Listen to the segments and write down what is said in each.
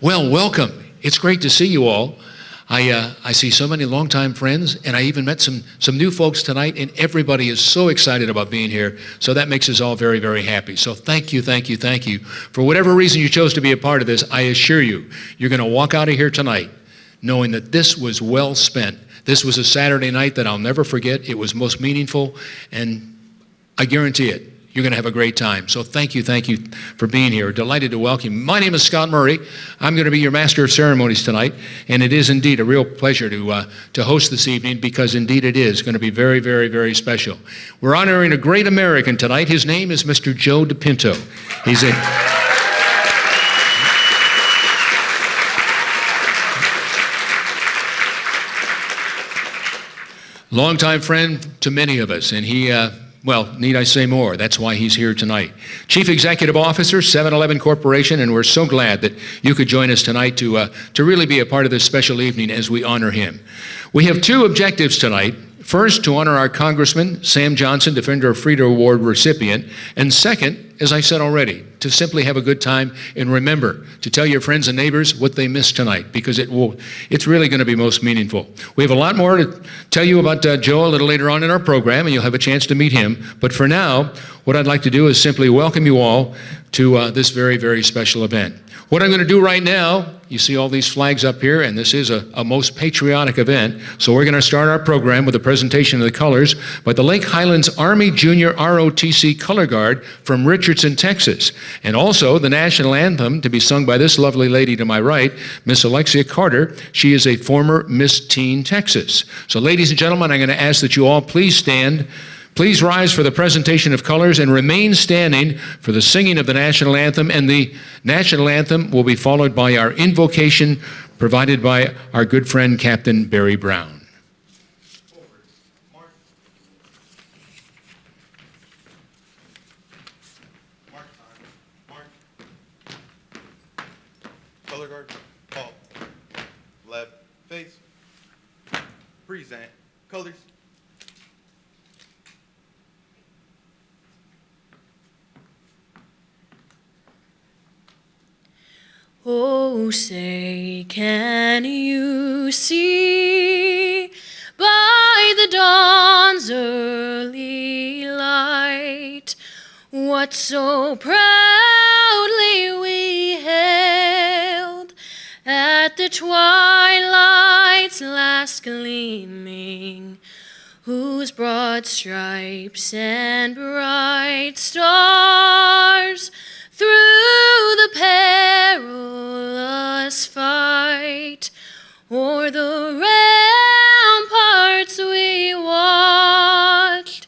Well, welcome. It's great to see you all. I see so many longtime friends, and I even met some new folks tonight, and everybody is so excited about being here. So that makes us all very, very happy. So thank you, thank you, thank you. For whatever reason you chose to be a part of this, I assure you, you're going to walk out of here tonight knowing that this was well spent. This was a Saturday night that I'll never forget. It was most meaningful, and I guarantee it, you're going to have a great time. So thank you for being here. Delighted to welcome you. My name is Scott Murray. I'm going to be your Master of Ceremonies tonight, and it is indeed a real pleasure to host this evening, because indeed it is going to be very, very, very special. We're honoring a great American tonight. His name is Mr. Joe DePinto. He's a longtime friend to many of us, and he well, need I say more? That's why he's here tonight. Chief Executive Officer, 7-Eleven Corporation, and we're so glad that you could join us tonight to really be a part of this special evening as we honor him. We have two objectives tonight. First, to honor our Congressman Sam Johnson, Defender of Freedom Award recipient, and second, as I said already, to simply have a good time and remember to tell your friends and neighbors what they missed tonight, because it's really going to be most meaningful. We have a lot more to tell you about Joe a little later on in our program, and you'll have a chance to meet him. But for now, what I'd like to do is simply welcome you all to this very, very special event. What I'm going to do right now, you see all these flags up here, and this is a most patriotic event. So we're going to start our program with a presentation of the colors by the Lake Highlands Army Junior ROTC Color Guard from Richardson, Texas. And also the national anthem to be sung by this lovely lady to my right, Miss Alexia Carter. She is a former Miss Teen Texas. So ladies and gentlemen, I'm going to ask that you all please stand. Please rise for the presentation of colors and remain standing for the singing of the national anthem. And the national anthem will be followed by our invocation provided by our good friend, Captain Barry Brown. Color guard, halt, left, face, present, colors. Oh, say, can you see by the dawn's early light what so proudly we hailed at the twilight's last gleaming, whose broad stripes and bright stars through the perilous fight o'er the ramparts we watched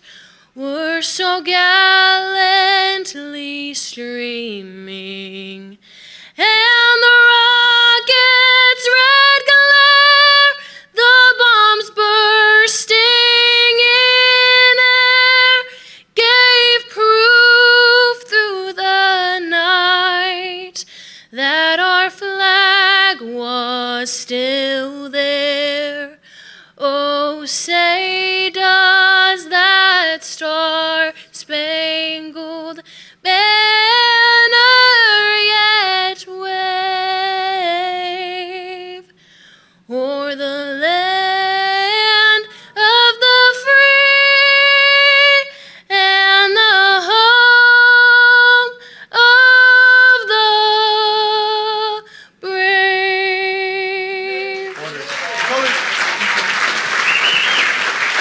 were so gallantly streaming, and the rocket's red glare, the bombs bursting in air, gave proof through the night that our flag was still there. Oh, say, does that star-spangled banner yet wave o'er the land of the free and the home of the brave? Order. Colors.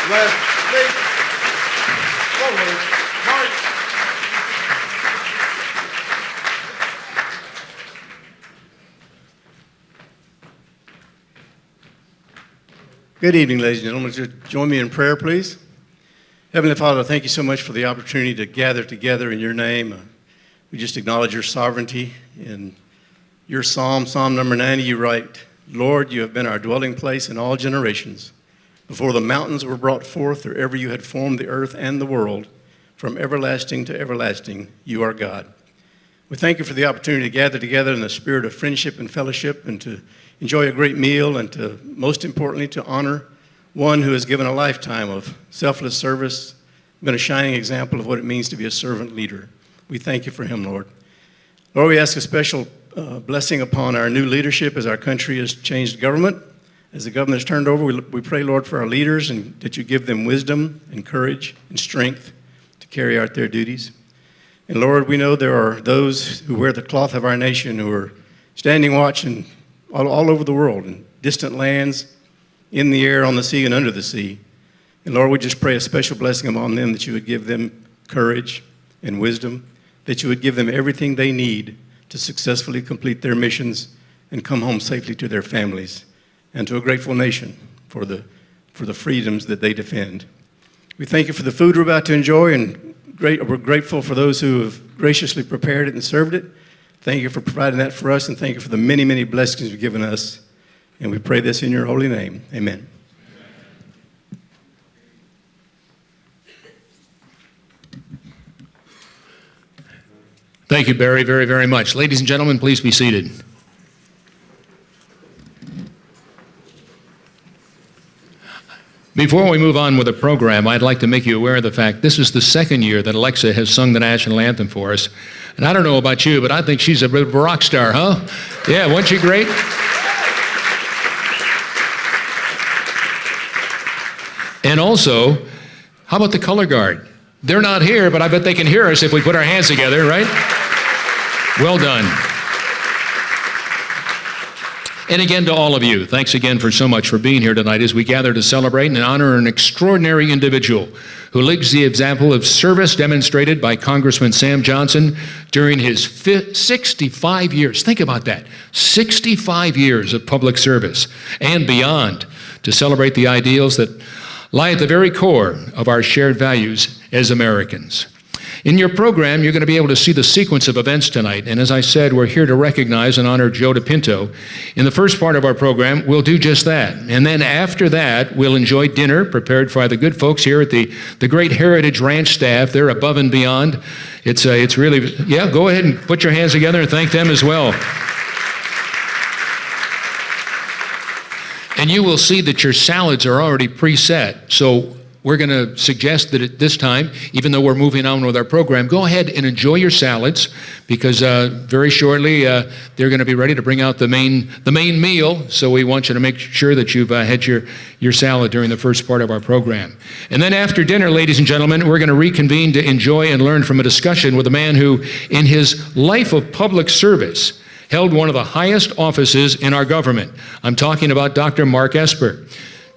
Left, face, forward, march. Good evening, ladies and gentlemen. Just join me in prayer, please. Heavenly Father, thank you so much for the opportunity to gather together in your name. We just acknowledge your sovereignty. In your Psalm number 90, you write, Lord, you have been our dwelling place in all generations. Before the mountains were brought forth, or ever you had formed the earth and the world, from everlasting to everlasting, you are God. We thank you for the opportunity to gather together in the spirit of friendship and fellowship, and to enjoy a great meal, and to, most importantly, to honor one who has given a lifetime of selfless service, been a shining example of what it means to be a servant leader. We thank you for him, Lord. Lord, we ask a special blessing upon our new leadership as our country has changed government. As the government has turned over, we pray, Lord, for our leaders and that you give them wisdom and courage and strength to carry out their duties. And Lord, we know there are those who wear the cloth of our nation who are standing watch all over the world, in distant lands, in the air, on the sea, and under the sea. And Lord, we just pray a special blessing upon them, that you would give them courage and wisdom, that you would give them everything they need to successfully complete their missions and come home safely to their families and to a grateful nation for the freedoms that they defend. We thank you for the food we're about to enjoy, and we're grateful for those who have graciously prepared it and served it. Thank you for providing that for us, and thank you for the many, many blessings you've given us. And we pray this in your holy name. Amen. Thank you, Barry, very, very much. Ladies and gentlemen, please be seated. Before we move on with the program, I'd like to make you aware of the fact this is the second year that Alexa has sung the national anthem for us. And I don't know about you, but I think she's a bit of a rock star, huh? Yeah, wasn't she great? And also, how about the color guard? They're not here, but I bet they can hear us if we put our hands together, right? Well done. And again, to all of you, thanks again for so much for being here tonight as we gather to celebrate and honor an extraordinary individual who leads the example of service demonstrated by Congressman Sam Johnson during his 65 years. Think about that, 65 years of public service and beyond, to celebrate the ideals that lie at the very core of our shared values as Americans. In your program, you're going to be able to see the sequence of events tonight. And as I said, we're here to recognize and honor Joe DePinto. In the first part of our program, we'll do just that. And then after that, we'll enjoy dinner prepared by the good folks here at the great Heritage Ranch staff. They're above and beyond. It's really, yeah, go ahead and put your hands together and thank them as well. And you will see that your salads are already preset. So we're going to suggest that at this time, even though we're moving on with our program, go ahead and enjoy your salads, because very shortly they're going to be ready to bring out the main meal. So we want you to make sure that you've had your salad during the first part of our program. And then after dinner, ladies and gentlemen, we're going to reconvene to enjoy and learn from a discussion with a man who, in his life of public service, held one of the highest offices in our government. I'm talking about Dr. Mark Esper.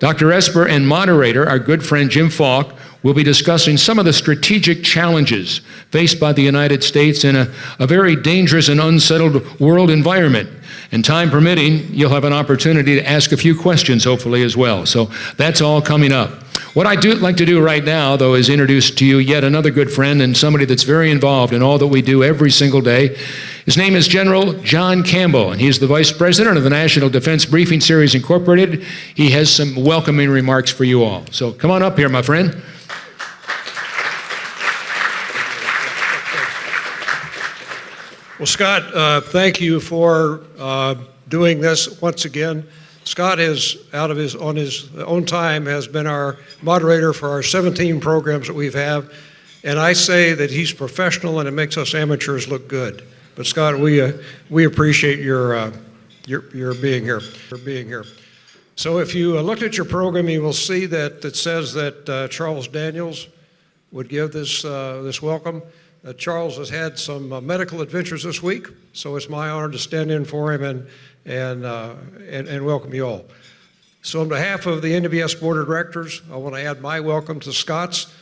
Dr. Esper and moderator, our good friend Jim Falk, will be discussing some of the strategic challenges faced by the United States in a very dangerous and unsettled world environment. And time permitting, you'll have an opportunity to ask a few questions, hopefully, as well. So that's all coming up. What I'd like to do right now, though, is introduce to you yet another good friend and somebody that's very involved in all that we do every single day. His name is General John Campbell, and he's the Vice President of the National Defense Briefing Series Incorporated. He has some welcoming remarks for you all. So come on up here, my friend. Well, Scott, thank you for doing this once again. Scott is, on his own time, has been our moderator for our 17 programs that we've had, and I say that he's professional and it makes us amateurs look good. But Scott, we appreciate your being here. So if you looked at your program, you will see that it says that Charles Daniels would give this welcome. Charles has had some medical adventures this week, so it's my honor to stand in for him and welcome you all. So on behalf of the NDBS Board of Directors, I want to add my welcome to Scott's.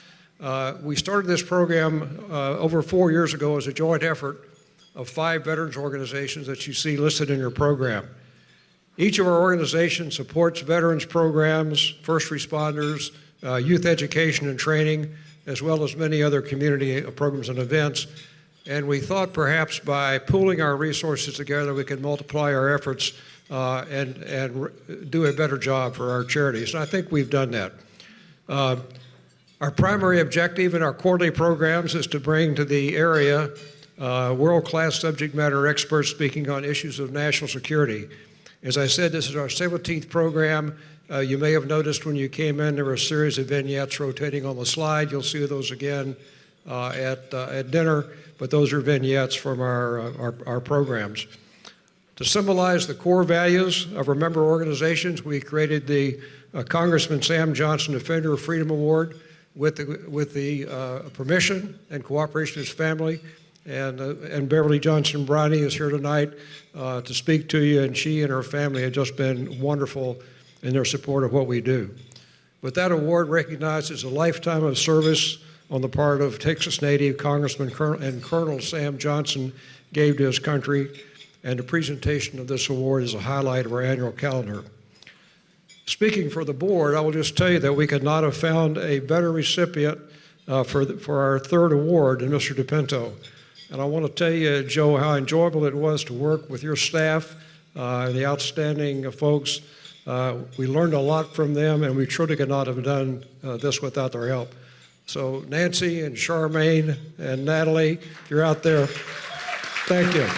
We started this program over 4 years ago as a joint effort of 5 veterans organizations that you see listed in your program. Each of our organizations supports veterans programs, first responders, youth education and training, as well as many other community programs and events. And we thought perhaps by pooling our resources together, we could multiply our efforts and do a better job for our charities. And I think we've done that. Our primary objective in our quarterly programs is to bring to the area world-class subject matter experts speaking on issues of national security. As I said, this is our 17th program. You may have noticed when you came in, there were a series of vignettes rotating on the slide. You'll see those again at dinner, but those are vignettes from our programs. To symbolize the core values of our member organizations, we created the Congressman Sam Johnson Defender of Freedom Award with the permission and cooperation of his family. And Beverly Johnson Bronny is here tonight to speak to you, and she and her family have just been wonderful in their support of what we do. But that award recognizes a lifetime of service on the part of Texas native Congressman and Colonel Sam Johnson gave to his country, and the presentation of this award is a highlight of our annual calendar. Speaking for the board, I will just tell you that we could not have found a better recipient for our third award than Mr. DePinto. And I want to tell you, Joe, how enjoyable it was to work with your staff, the outstanding folks. We learned a lot from them, and we truly could not have done this without their help. So Nancy and Charmaine and Natalie, if you're out there, thank you.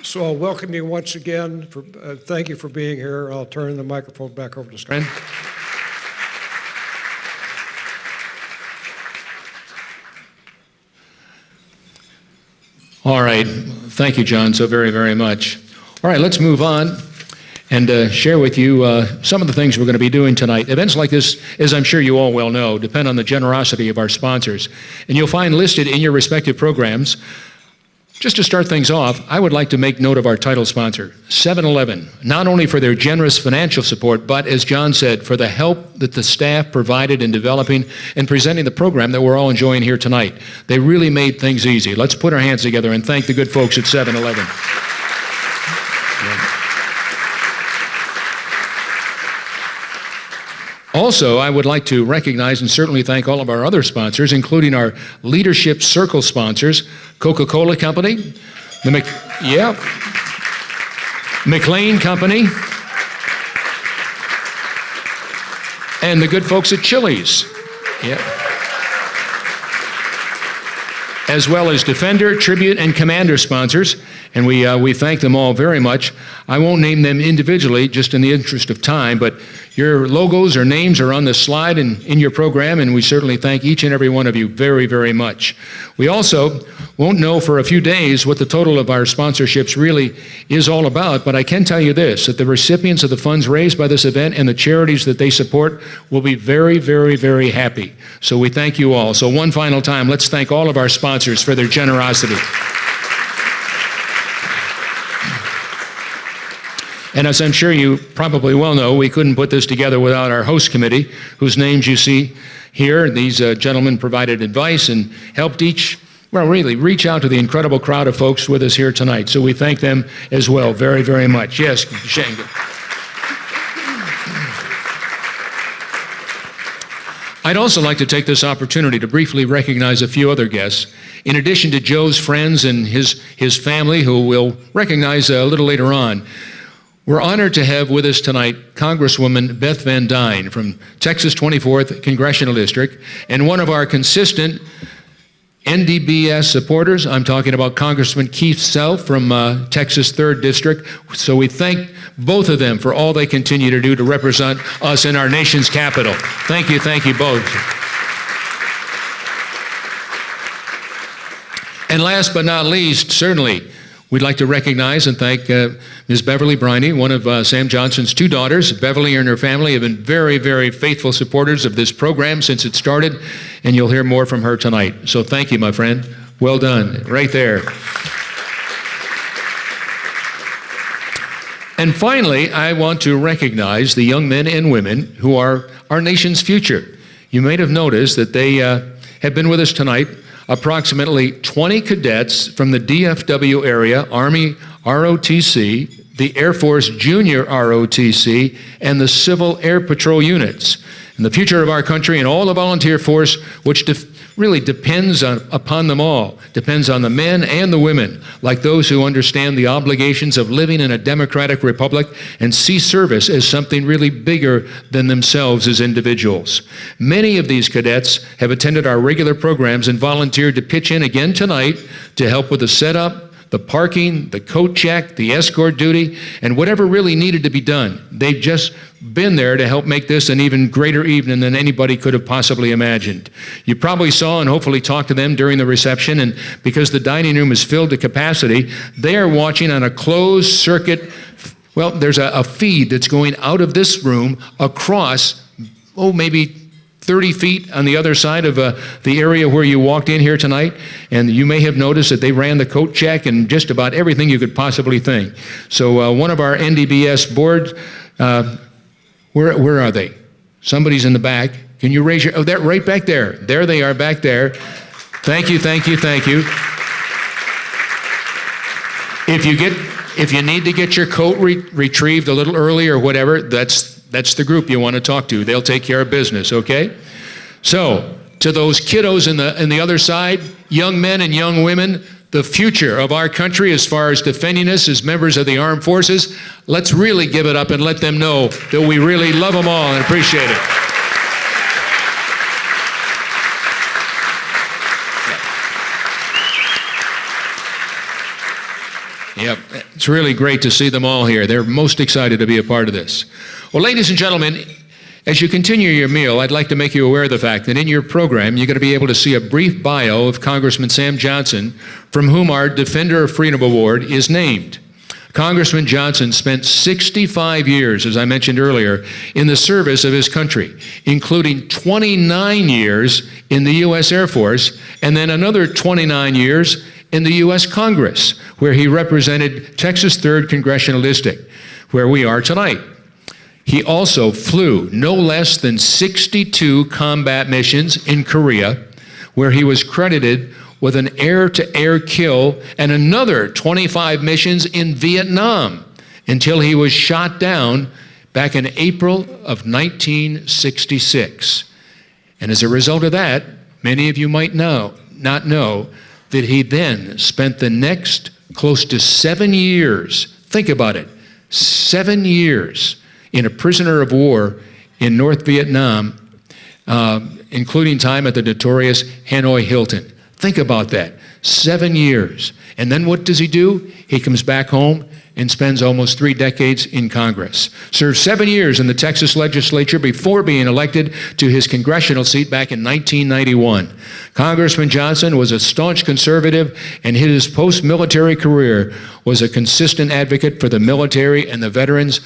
So I'll welcome you once again. Thank you for being here. I'll turn the microphone back over to Scott. All right. Thank you, John, so very, very much. All right, let's move on and share with you some of the things we're going to be doing tonight. Events like this, as I'm sure you all well know, depend on the generosity of our sponsors. And you'll find listed in your respective programs. Just to start things off, I would like to make note of our title sponsor, 7-Eleven, not only for their generous financial support, but, as John said, for the help that the staff provided in developing and presenting the program that we're all enjoying here tonight. They really made things easy. Let's put our hands together and thank the good folks at 7-Eleven. Also, I would like to recognize and certainly thank all of our other sponsors, including our Leadership Circle sponsors, Coca-Cola Company, McLean Company, and the good folks at Chili's. As well as Defender, Tribute, and Commander sponsors, and we thank them all very much. I won't name them individually, just in the interest of time, but your logos or names are on the slide and in your program, and we certainly thank each and every one of you very, very much. We also won't know for a few days what the total of our sponsorships really is all about, but I can tell you this, that the recipients of the funds raised by this event and the charities that they support will be very, very, very happy. So we thank you all. So one final time, let's thank all of our sponsors for their generosity. And as I'm sure you probably well know, we couldn't put this together without our host committee, whose names you see here. These gentlemen provided advice and helped really reach out to the incredible crowd of folks with us here tonight. So we thank them as well very, very much. Yes, Shane. I'd also like to take this opportunity to briefly recognize a few other guests. In addition to Joe's friends and his family, who we'll recognize a little later on, we're honored to have with us tonight Congresswoman Beth Van Dyne from Texas 24th Congressional District, and one of our consistent NDBS supporters. I'm talking about Congressman Keith Self from Texas 3rd District. So we thank both of them for all they continue to do to represent us in our nation's capital. Thank you both. And last but not least, certainly, we'd like to recognize and thank Ms. Beverly Bronny, one of Sam Johnson's two daughters. Beverly and her family have been very, very faithful supporters of this program since it started, and you'll hear more from her tonight. So thank you, my friend. Well done, right there. And finally, I want to recognize the young men and women who are our nation's future. You may have noticed that they have been with us tonight. Approximately 20 cadets from the DFW area, Army ROTC, the Air Force Junior ROTC, and the Civil Air Patrol units. And the future of our country and all the volunteer force, which really depends upon them all, depends on the men and the women, like those who understand the obligations of living in a democratic republic and see service as something really bigger than themselves as individuals. Many of these cadets have attended our regular programs and volunteered to pitch in again tonight to help with the setup, the parking, the coat check, the escort duty, and whatever really needed to be done. They've just been there to help make this an even greater evening than anybody could have possibly imagined. You probably saw and hopefully talked to them during the reception, and because the dining room is filled to capacity, they are watching on a closed circuit. Well, there's a feed that's going out of this room across, maybe 30 feet on the other side of the area where you walked in here tonight, and you may have noticed that they ran the coat check and just about everything you could possibly think. So one of our NDBS boards, where are they? Somebody's in the back. Can you raise your, they're right back there. There they are back there. Thank you, thank you, thank you. If you need to get your coat retrieved a little early or whatever, that's the group you want to talk to. They'll take care of business, okay? So, to those kiddos in the other side, young men and young women, the future of our country as far as defending us as members of the armed forces, let's really give it up and let them know that we really love them all and appreciate it. Yep, it's really great to see them all here. They're most excited to be a part of this. Well, ladies and gentlemen, as you continue your meal, I'd like to make you aware of the fact that in your program, you're going to be able to see a brief bio of Congressman Sam Johnson, from whom our Defender of Freedom Award is named. Congressman Johnson spent 65 years, as I mentioned earlier, in the service of his country, including 29 years in the U.S. Air Force, and then another 29 years in the U.S. Congress, where he represented Texas 3rd Congressional District, where we are tonight. He also flew no less than 62 combat missions in Korea, where he was credited with an air-to-air kill, and another 25 missions in Vietnam, until he was shot down back in April of 1966. And as a result of that, many of you might not know that he then spent the next close to 7 years, think about it, 7 years in a prisoner of war in North Vietnam, including time at the notorious Hanoi Hilton. Think about that, 7 years. And then what does he do? He comes back home and spends almost 3 decades in Congress. Served 7 years in the Texas legislature before being elected to his congressional seat back in 1991. Congressman Johnson was a staunch conservative, and his post-military career was a consistent advocate for the military and the veterans.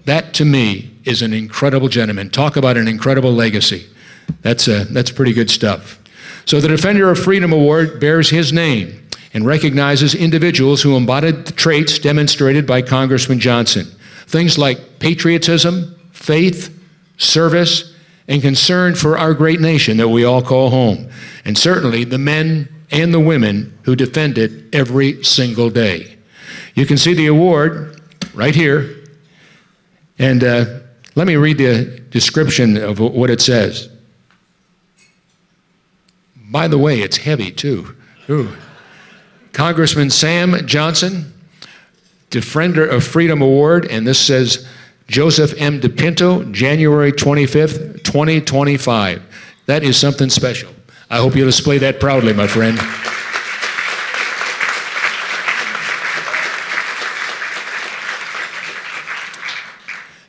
That, to me, is an incredible gentleman. Talk about an incredible legacy. That's pretty good stuff. So the Defender of Freedom Award bears his name and recognizes individuals who embodied the traits demonstrated by Congressman Johnson. Things like patriotism, faith, service, and concern for our great nation that we all call home. And certainly the men and the women who defend it every single day. You can see the award right here. And let me read the description of what it says. By the way, it's heavy too. Ooh. Congressman Sam Johnson, Defender of Freedom Award, and this says Joseph M. DePinto, January 25th, 2025. That is something special. I hope you'll display that proudly, my friend.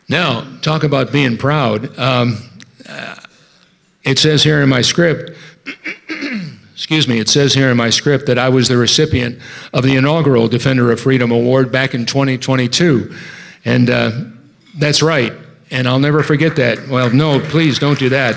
Now, talk about being proud. It says here in my script, it says here in my script that I was the recipient of the inaugural Defender of Freedom Award back in 2022. And that's right, and I'll never forget that. Well, no, please don't do that.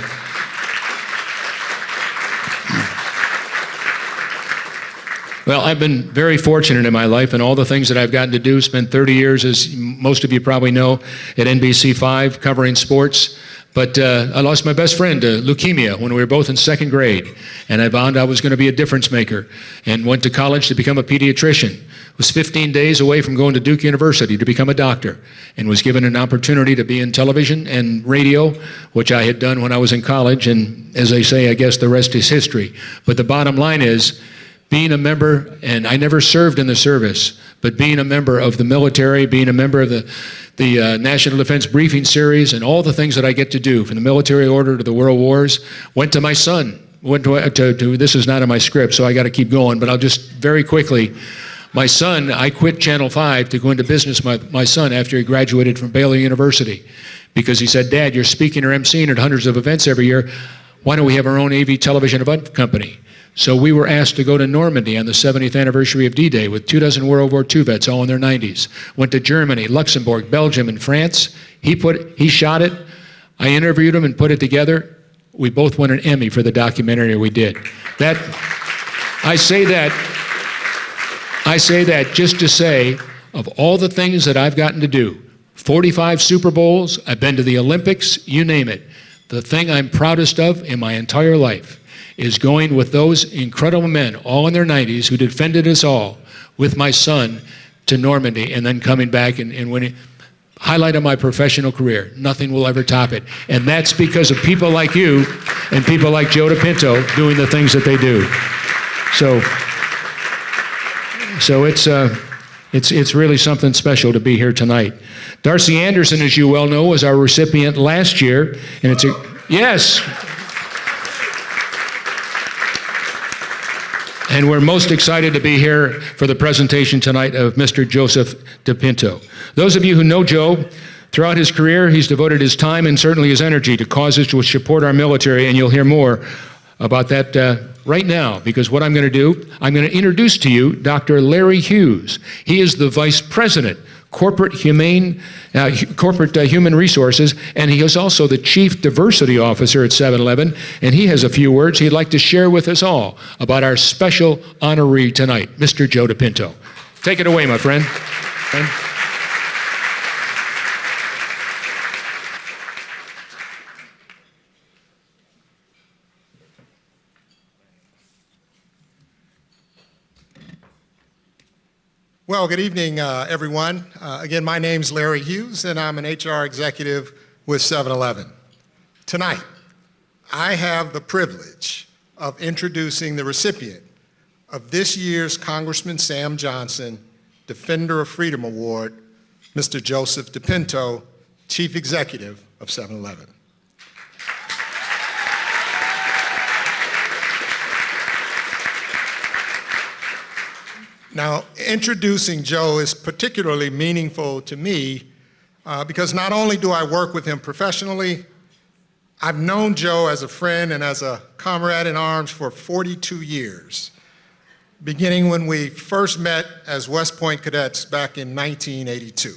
Well, I've been very fortunate in my life and all the things that I've gotten to do. Spent 30 years, as most of you probably know, at NBC5 covering sports. But I lost my best friend to leukemia when we were both in 2nd grade. And I vowed I was going to be a difference maker and went to college to become a pediatrician. Was 15 days away from going to Duke University to become a doctor, and was given an opportunity to be in television and radio, which I had done when I was in college. And as they say, I guess the rest is history. But the bottom line is, being a member, and I never served in the service, but being a member of the military, being a member of the National Defense Briefing Series, and all the things that I get to do, from the military order to the world wars, went to my son. This is not in my script, so I got to keep going, but I'll just very quickly. My son, I quit Channel 5 to go into business with my son after he graduated from Baylor University. because he said, Dad, you're speaking or emceeing at hundreds of events every year. Why don't we have our own AV television event company? So we were asked to go to Normandy on the 70th anniversary of D-Day with 24 World War II vets, all in their 90s. Went to Germany, Luxembourg, Belgium, and France. He shot it. I interviewed him and put it together. We both won an Emmy for the documentary we did. I say that just to say, of all the things that I've gotten to do, 45 Super Bowls, I've been to the Olympics, you name it. The thing I'm proudest of in my entire life is going with those incredible men, all in their 90s, who defended us all, with my son to Normandy, and then coming back and winning. Highlight of my professional career. Nothing will ever top it. And that's because of people like you and people like Joe DePinto doing the things that they do. So it's really something special to be here tonight. Darcy Anderson, as you well know, was our recipient last year, and yes. And we're most excited to be here for the presentation tonight of Mr. Joseph DePinto. Those of you who know Joe, throughout his career, he's devoted his time and certainly his energy to causes which support our military, and you'll hear more about that right now, because what I'm going to do, I'm going to introduce to you Dr. Larry Hughes. He is the Vice President, Corporate Human Resources, and he is also the Chief Diversity Officer at 7-Eleven, and he has a few words he'd like to share with us all about our special honoree tonight, Mr. Joe DePinto. Take it away, my friend. Well, good evening, everyone. Again, my name's Larry Hughes, and I'm an HR executive with 7-Eleven. Tonight, I have the privilege of introducing the recipient of this year's Congressman Sam Johnson Defender of Freedom Award, Mr. Joseph DePinto, Chief Executive of 7-Eleven. Now, introducing Joe is particularly meaningful to me because not only do I work with him professionally, I've known Joe as a friend and as a comrade in arms for 42 years, beginning when we first met as West Point cadets back in 1982.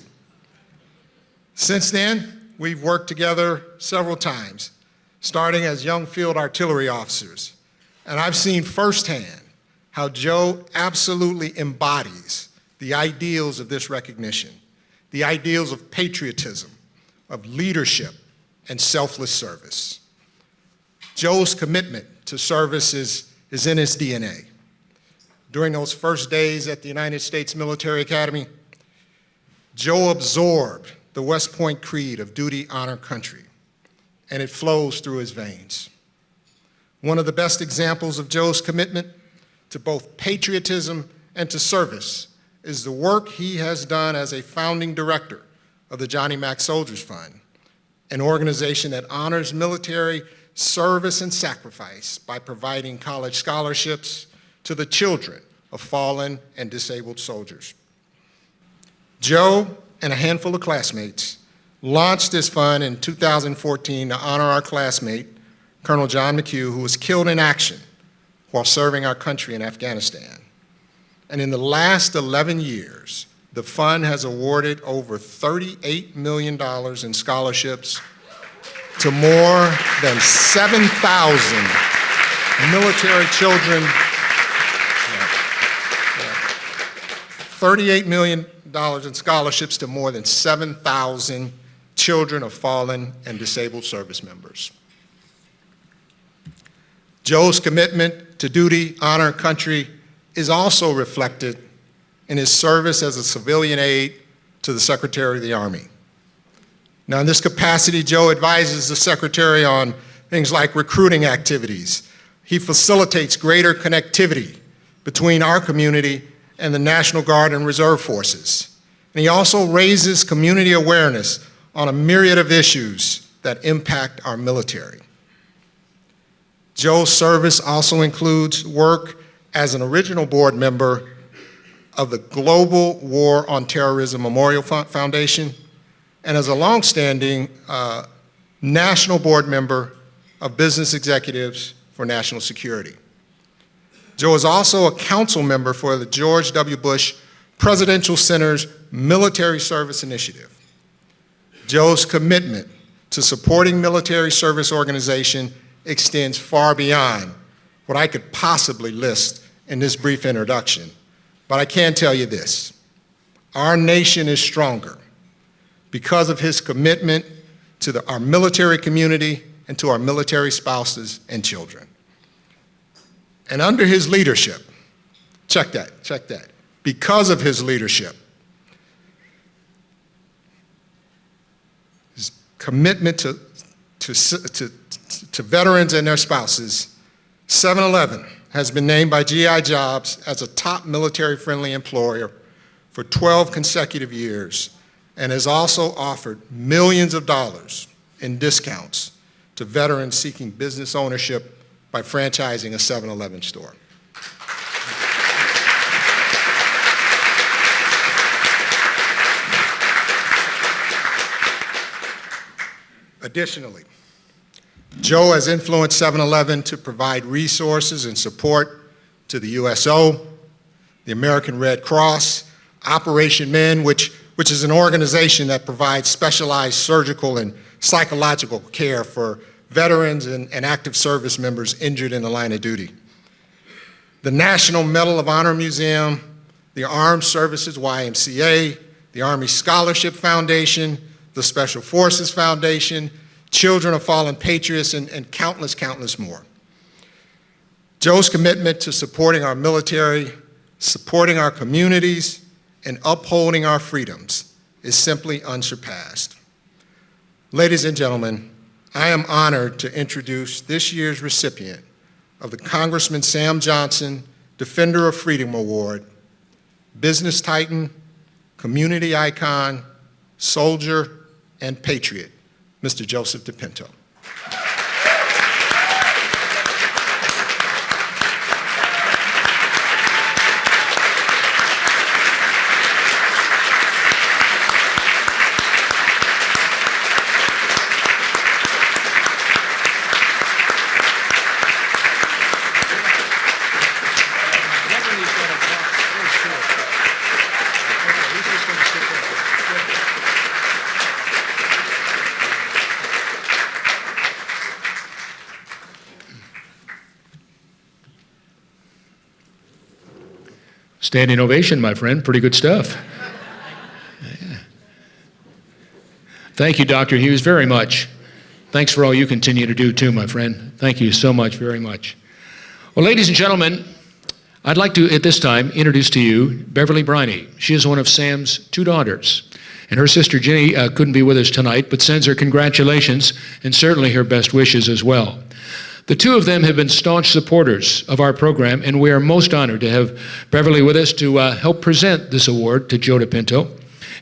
Since then, we've worked together several times, starting as young field artillery officers, and I've seen firsthand how Joe absolutely embodies the ideals of this recognition, the ideals of patriotism, of leadership, and selfless service. Joe's commitment to service is in his DNA. During those first days at the United States Military Academy, Joe absorbed the West Point creed of duty, honor, country, and it flows through his veins. One of the best examples of Joe's commitment to both patriotism and to service is the work he has done as a founding director of the Johnny Mack Soldiers Fund, an organization that honors military service and sacrifice by providing college scholarships to the children of fallen and disabled soldiers. Joe and a handful of classmates launched this fund in 2014 to honor our classmate, Colonel John McHugh, who was killed in action while serving our country in Afghanistan. And in the last 11 years, the fund has awarded over $38 million in scholarships to more than 7,000 military children. $38 million in scholarships to more than 7,000 children of fallen and disabled service members. Joe's commitment to duty, honor, country is also reflected in his service as a civilian aide to the Secretary of the Army. Now, in this capacity, Joe advises the Secretary on things like recruiting activities. He facilitates greater connectivity between our community and the National Guard and Reserve Forces. And he also raises community awareness on a myriad of issues that impact our military. Joe's service also includes work as an original board member of the Global War on Terrorism Memorial Foundation and as a longstanding national board member of Business Executives for National Security. Joe is also a council member for the George W. Bush Presidential Center's Military Service Initiative. Joe's commitment to supporting military service organization extends far beyond what I could possibly list in this brief introduction. But I can tell you this: our nation is stronger because of his commitment to our military community and to our military spouses and children. And under his leadership, check that, because of his leadership, his commitment to veterans and their spouses, 7-Eleven has been named by GI Jobs as a top military-friendly employer for 12 consecutive years, and has also offered millions of dollars in discounts to veterans seeking business ownership by franchising a 7-Eleven store. Additionally, Joe has influenced 7-Eleven to provide resources and support to the USO, the American Red Cross, Operation Men, which is an organization that provides specialized surgical and psychological care for veterans and active service members injured in the line of duty. The National Medal of Honor Museum, the Armed Services YMCA, the Army Scholarship Foundation, the Special Forces Foundation, Children of Fallen Patriots, and countless more. Joe's commitment to supporting our military, supporting our communities, and upholding our freedoms is simply unsurpassed. Ladies and gentlemen, I am honored to introduce this year's recipient of the Congressman Sam Johnson Defender of Freedom Award, business titan, community icon, soldier, and patriot, Mr. Joseph DePinto. Standing ovation, my friend. Pretty good stuff. Yeah. Thank you, Dr. Hughes, very much. Thanks for all you continue to do, too, my friend. Thank you so much, very much. Well, ladies and gentlemen, I'd like to, at this time, introduce to you Beverly Briney. She is one of Sam's 2 daughters. And her sister, Jenny, couldn't be with us tonight, but sends her congratulations and certainly her best wishes as well. The 2 of them have been staunch supporters of our program, and we are most honored to have Beverly with us to help present this award to Joe DePinto.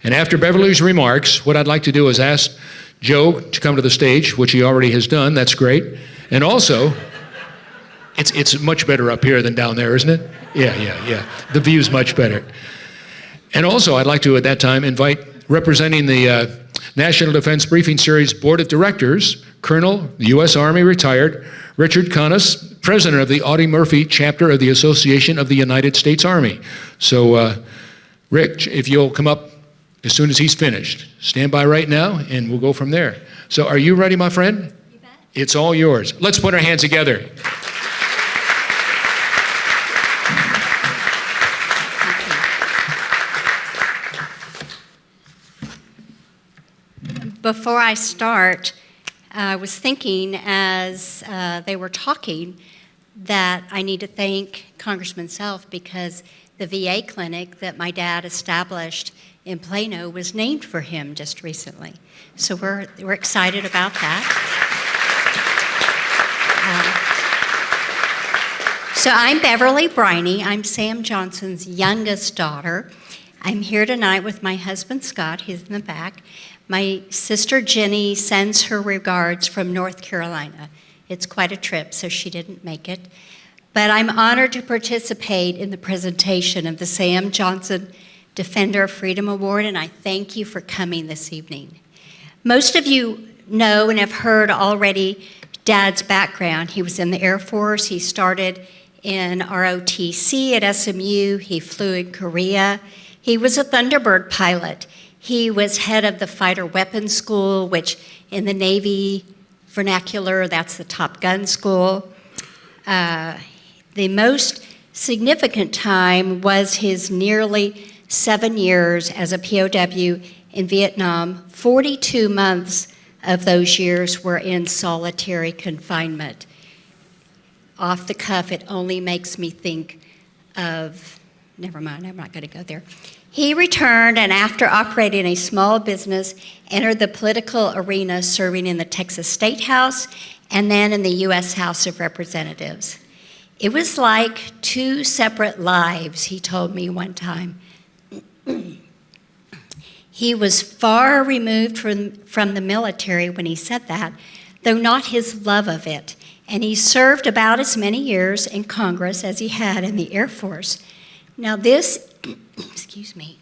And after Beverly's remarks, what I'd like to do is ask Joe to come to the stage, which he already has done. That's great. And also, it's much better up here than down there, isn't it? Yeah. The view's much better. And also, I'd like to, at that time, invite, representing the National Defense Briefing Series Board of Directors, Colonel, U.S. Army retired, Richard Conness, President of the Audie Murphy Chapter of the Association of the United States Army. So, Rick, if you'll come up as soon as he's finished. Stand by right now, and we'll go from there. So, are you ready, my friend? You bet. It's all yours. Let's put our hands together. Before I start, I was thinking as they were talking that I need to thank Congressman Self because the VA clinic that my dad established in Plano was named for him just recently. So we're excited about that. So I'm Beverly Briney. I'm Sam Johnson's youngest daughter. I'm here tonight with my husband, Scott. He's in the back. My sister Jenny sends her regards from North Carolina. It's quite a trip, so she didn't make it. But I'm honored to participate in the presentation of the Sam Johnson Defender of Freedom Award, and I thank you for coming this evening. Most of you know and have heard already Dad's background. He was in the Air Force. He started in ROTC at SMU. He flew in Korea. He was a Thunderbird pilot. He was head of the Fighter Weapons School, which in the Navy vernacular, that's the Top Gun school. The most significant time was his nearly 7 years as a POW in Vietnam. 42 months of those years were in solitary confinement. Off the cuff, it only makes me think of, never mind, I'm not going to go there. He returned, and after operating a small business, entered the political arena, serving in the Texas State House and then in the U.S. House of Representatives. It was like two separate lives, he told me one time. He was far removed from the military when he said that, though not his love of it. And he served about as many years in Congress as he had in the Air Force. Now this, excuse me.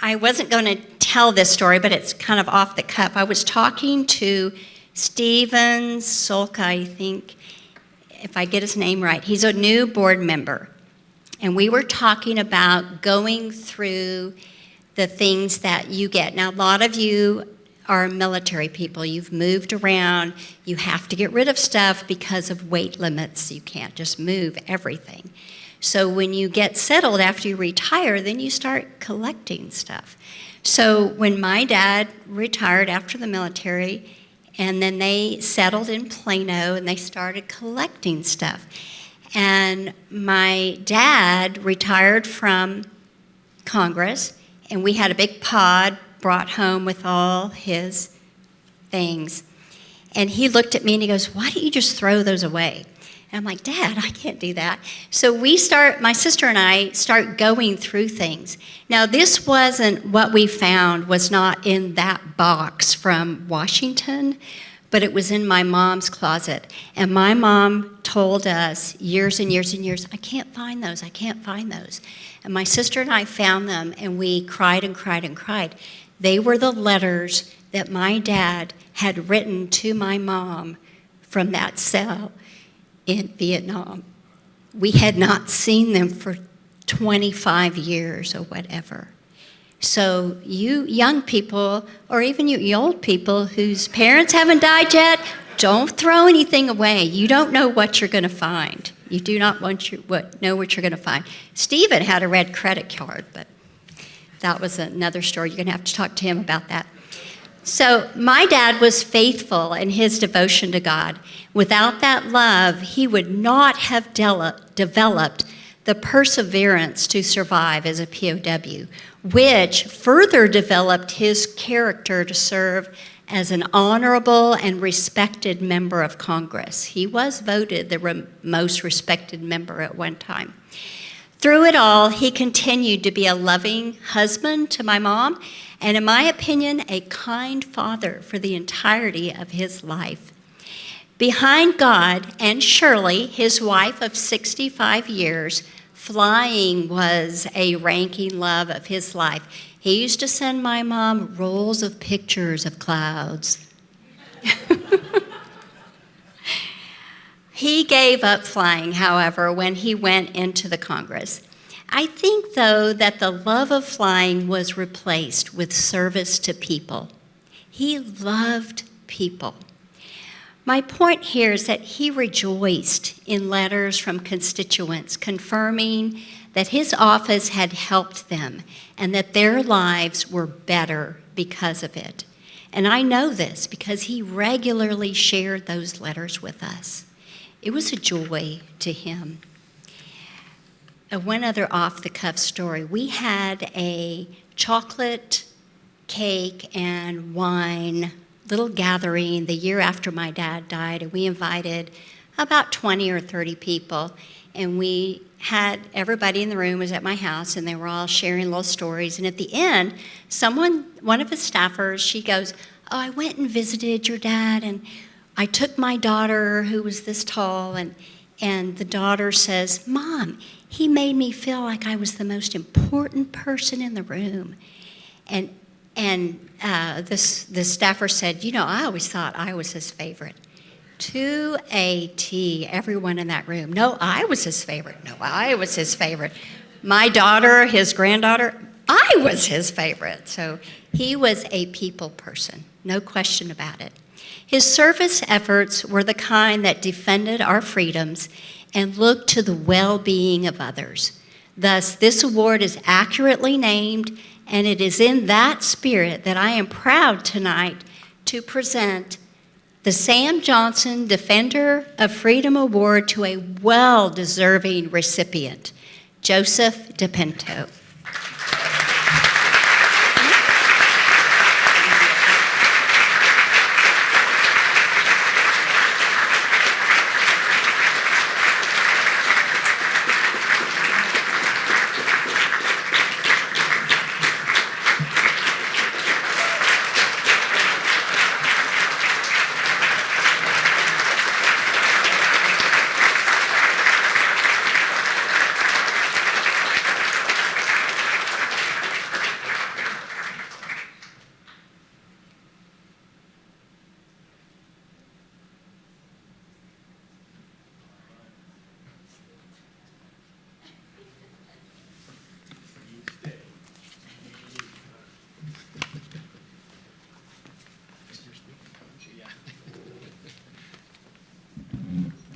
I wasn't going to tell this story, but it's kind of off the cuff. I was talking to Steven Solka, I think, if I get his name right. He's a new board member. And we were talking about going through the things that you get. Now, a lot of you are military people. You've moved around. You have to get rid of stuff because of weight limits. You can't just move everything. So when you get settled after you retire, then you start collecting stuff. So when my dad retired after the military, and then they settled in Plano and they started collecting stuff. And my dad retired from Congress, and we had a big pod brought home with all his things. And he looked at me and he goes, "Why don't you just throw those away?" And I'm like, "Dad, I can't do that." So my sister and I start going through things. Now, this wasn't what we found, was not in that box from Washington, but it was in my mom's closet. And my mom told us years and years and years, "I can't find those, I can't find those." And my sister and I found them, and we cried and cried and cried. They were the letters that my dad had written to my mom from that cell in Vietnam. We had not seen them for 25 years or whatever. So you young people, or even you old people whose parents haven't died yet, don't throw anything away. You don't know what you're going to find. You do not know what you're going to find. Stephen had a red credit card, but that was another story. You're going to have to talk to him about that. So my dad was faithful in his devotion to God. Without that love, he would not have developed the perseverance to survive as a POW, which further developed his character to serve as an honorable and respected member of Congress. He was voted the most respected member at one time. Through it all, he continued to be a loving husband to my mom, and in my opinion, a kind father for the entirety of his life. Behind God and Shirley, his wife of 65 years, flying was a ranking love of his life. He used to send my mom rolls of pictures of clouds. He gave up flying, however, when he went into the Congress. I think, though, that the love of flying was replaced with service to people. He loved people. My point here is that he rejoiced in letters from constituents confirming that his office had helped them and that their lives were better because of it. And I know this because he regularly shared those letters with us. It was a joy to him. One other off-the-cuff story. We had a chocolate cake and wine little gathering the year after my dad died, and we invited about 20 or 30 people. And we had everybody in the room was at my house, and they were all sharing little stories. And at the end, one of his staffers, she goes, "Oh, I went and visited your dad, and I took my daughter, who was this tall, and And the daughter says, "Mom, he made me feel like I was the most important person in the room." And the staffer said, "I always thought I was his favorite." To a T, everyone in that room. No, I was his favorite. No, I was his favorite. My daughter, his granddaughter, I was his favorite. So he was a people person, no question about it. His service efforts were the kind that defended our freedoms and looked to the well-being of others. Thus, this award is accurately named, and it is in that spirit that I am proud tonight to present the Sam Johnson Defender of Freedom Award to a well-deserving recipient, Joseph DePinto.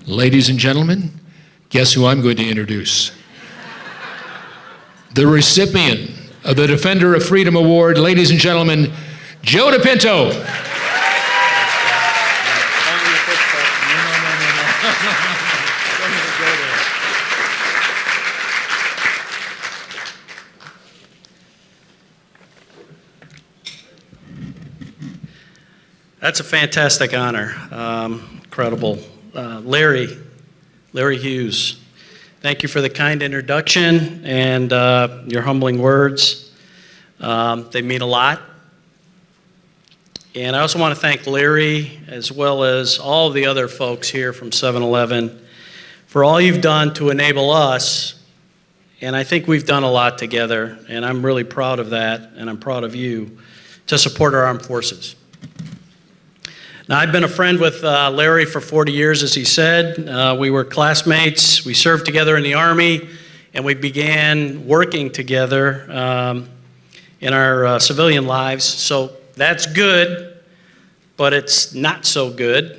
Ladies and gentlemen, guess who I'm going to introduce? The recipient of the Defender of Freedom Award, ladies and gentlemen, Joe DePinto. That's a fantastic honor. Incredible. Larry Hughes, thank you for the kind introduction and your humbling words. They mean a lot. And I also want to thank Larry, as well as all of the other folks here from 7-Eleven, for all you've done to enable us. And I think we've done a lot together, and I'm really proud of that, and I'm proud of you, to support our armed forces. Now, I've been a friend with Larry for 40 years, as he said. We were classmates. We served together in the Army, and we began working together in our civilian lives. So that's good, but it's not so good,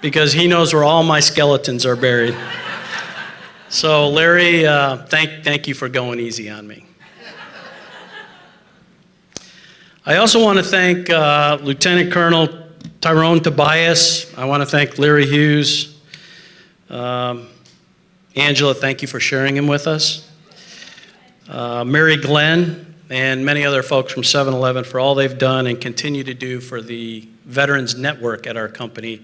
because he knows where all my skeletons are buried. So, Larry, thank you for going easy on me. I also want to thank Lieutenant Colonel Tyrone Tobias. I want to thank Larry Hughes. Angela, thank you for sharing him with us. Mary Glenn and many other folks from 7-Eleven for all they've done and continue to do for the Veterans Network at our company,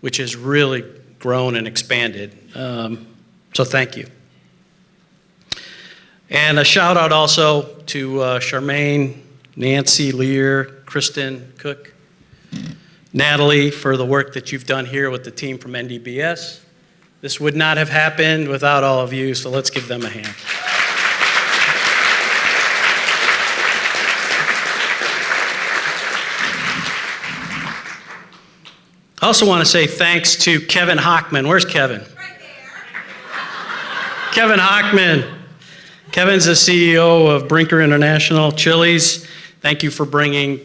which has really grown and expanded. So thank you. And a shout out also to Charmaine, Nancy Lear, Kristen Cook, Natalie, for the work that you've done here with the team from NDBS. This would not have happened without all of you, so let's give them a hand. I also want to say thanks to Kevin Hockman. Where's Kevin? Right there. Kevin Hockman. Kevin's the CEO of Brinker International Chili's. Thank you for bringing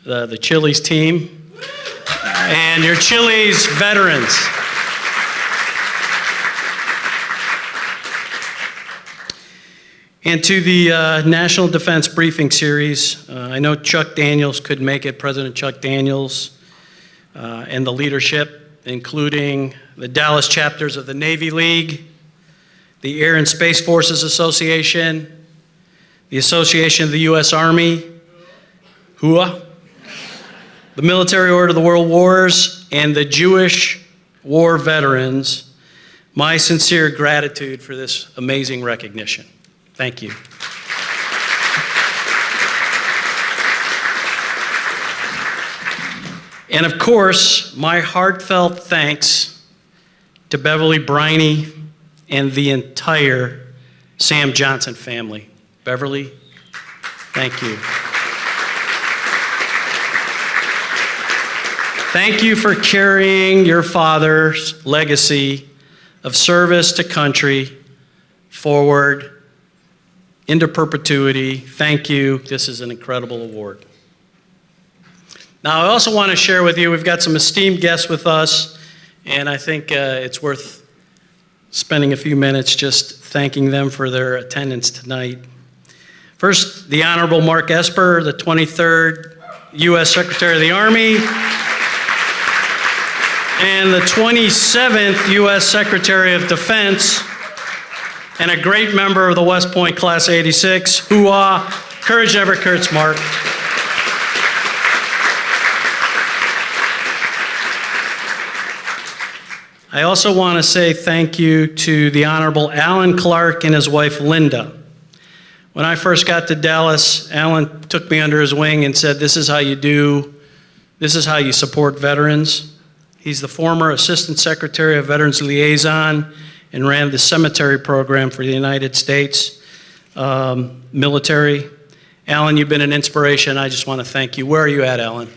the Chili's team and your Chili's veterans. And to the National Defense Briefing Series, I know Chuck Daniels couldn't make it, President Chuck Daniels, and the leadership, including the Dallas chapters of the Navy League, the Air and Space Forces Association, the Association of the U.S. Army, HUA, the Military Order of the World Wars, and the Jewish war veterans. My sincere gratitude for this amazing recognition. Thank you. And of course, my heartfelt thanks to Beverly Briney and the entire Sam Johnson family. Beverly, thank you. Thank you for carrying your father's legacy of service to country forward into perpetuity. Thank you. This is an incredible award. Now, I also want to share with you, we've got some esteemed guests with us, and I think it's worth spending a few minutes just thanking them for their attendance tonight. First, the Honorable Mark Esper, the 23rd U.S. Secretary of the Army, and the 27th U.S. Secretary of Defense, and a great member of the West Point Class 86. Hoo-ah, courage never hurts, Mark. I also want to say thank you to the Honorable Alan Clark and his wife, Linda. When I first got to Dallas, Alan took me under his wing and said, this is how you support veterans. He's the former Assistant Secretary of Veterans Liaison and ran the cemetery program for the United States military. Alan, you've been an inspiration. I just want to thank you. Where are you at, Alan?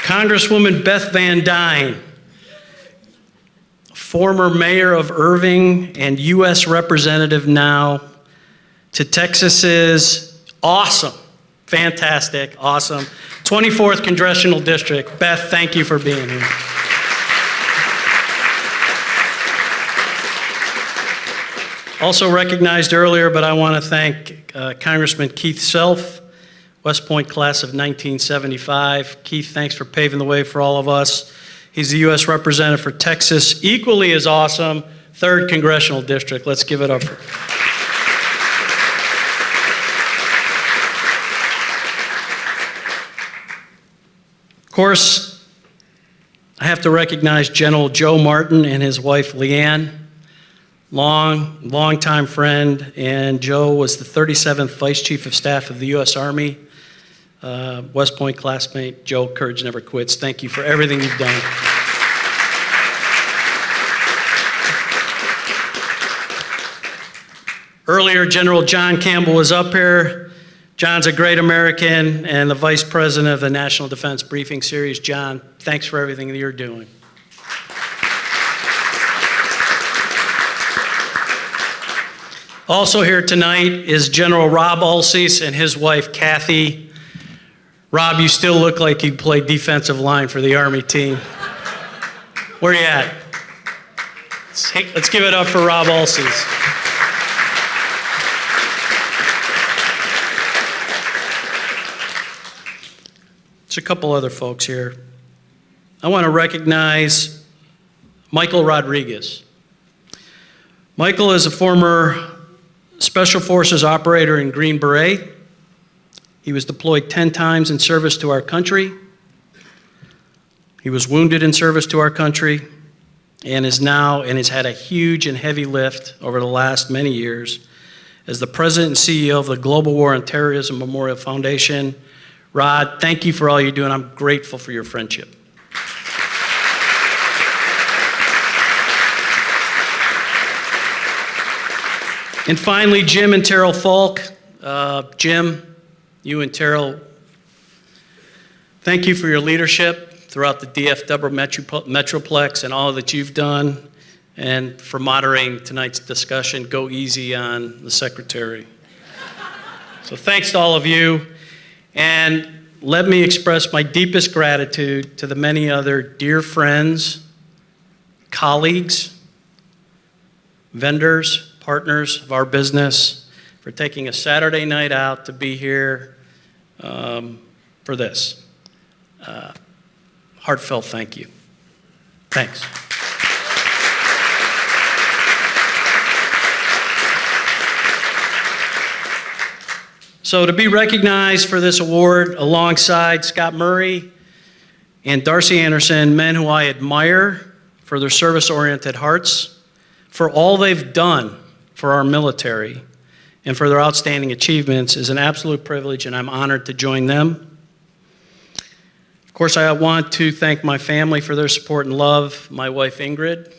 Congresswoman Beth Van Dyne, former mayor of Irving and U.S. representative now to Texas's awesome, fantastic, awesome 24th Congressional District. Beth, thank you for being here. Also recognized earlier, but I want to thank Congressman Keith Self, West Point class of 1975. Keith, thanks for paving the way for all of us. He's the U.S. representative for Texas, equally as awesome, 3rd Congressional District. Let's give it up for Of course, I have to recognize General Joe Martin and his wife Leanne, long-time friend, and Joe was the 37th Vice Chief of Staff of the U.S. Army. West Point classmate, Joe, courage never quits. Thank you for everything you've done. Earlier, General John Campbell was up here. John's a great American and the Vice President of the National Defense Briefing Series. John, thanks for everything that you're doing. Also here tonight is General Rob Ulsis and his wife, Kathy. Rob, you still look like you played defensive line for the Army team. Where you at? Let's give it up for Rob Ulsis. There's a couple other folks here. I want to recognize Michael Rodriguez. Michael is a former Special Forces operator in Green Beret. He was deployed 10 times in service to our country. He was wounded in service to our country and has had a huge and heavy lift over the last many years as the President and CEO of the Global War on Terrorism Memorial Foundation. Rod, thank you for all you do, and I'm grateful for your friendship. And finally, Jim and Terrell Falk. Jim, you and Terrell, thank you for your leadership throughout the DFW Metroplex and all that you've done, and for moderating tonight's discussion. Go easy on the secretary. So thanks to all of you, and let me express my deepest gratitude to the many other dear friends, colleagues, vendors, partners of our business for taking a Saturday night out to be here for this. Heartfelt thank you. Thanks. So to be recognized for this award alongside Scott Murray and Darcy Anderson, men who I admire for their service-oriented hearts, for all they've done for our military, and for their outstanding achievements is an absolute privilege, and I'm honored to join them. Of course, I want to thank my family for their support and love, my wife Ingrid.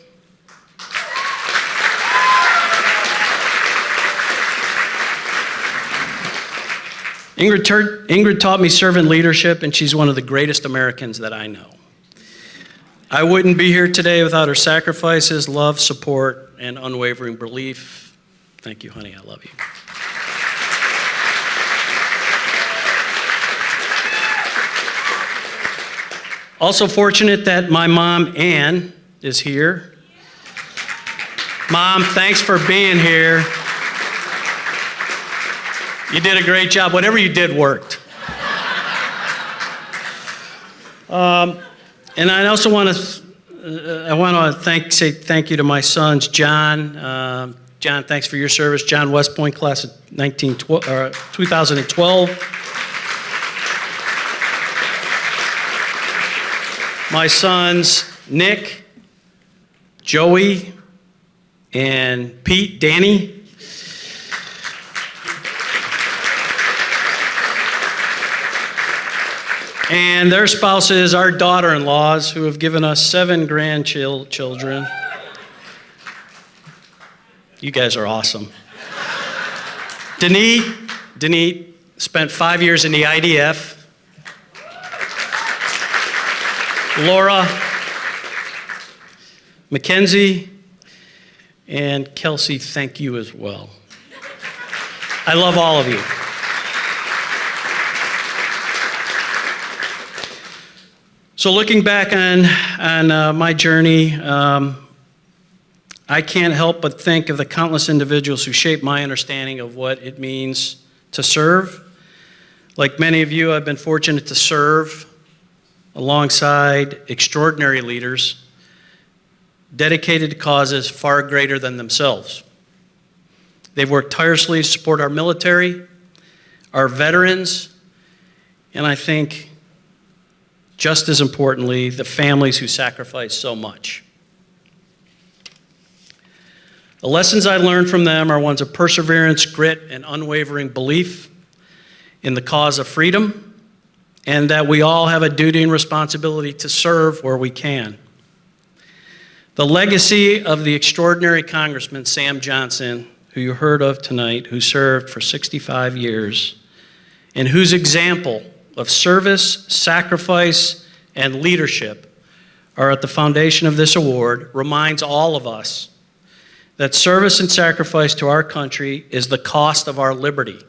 Ingrid taught me servant leadership, and she's one of the greatest Americans that I know. I wouldn't be here today without her sacrifices, love, support, and unwavering belief. Thank you, honey. I love you. Also fortunate that my mom, Ann, is here. Mom, thanks for being here. You did a great job. Whatever you did worked. And I also want to say thank you to my sons, John. John, thanks for your service. John West Point, class of 2012. My sons, Nick, Joey, and Pete, Danny. And their spouses, our daughter-in-laws, who have given us 7 grandchildren. You guys are awesome. Denise spent 5 years in the IDF. Laura, Mackenzie, and Kelsey, thank you as well. I love all of you. So looking back on my journey, I can't help but think of the countless individuals who shaped my understanding of what it means to serve. Like many of you, I've been fortunate to serve alongside extraordinary leaders dedicated to causes far greater than themselves. They've worked tirelessly to support our military, our veterans, and I think, just as importantly, the families who sacrifice so much. The lessons I learned from them are ones of perseverance, grit, and unwavering belief in the cause of freedom, and that we all have a duty and responsibility to serve where we can. The legacy of the extraordinary Congressman Sam Johnson, who you heard of tonight, who served for 65 years, and whose example of service, sacrifice, and leadership are at the foundation of this award, reminds all of us that service and sacrifice to our country is the cost of our liberty,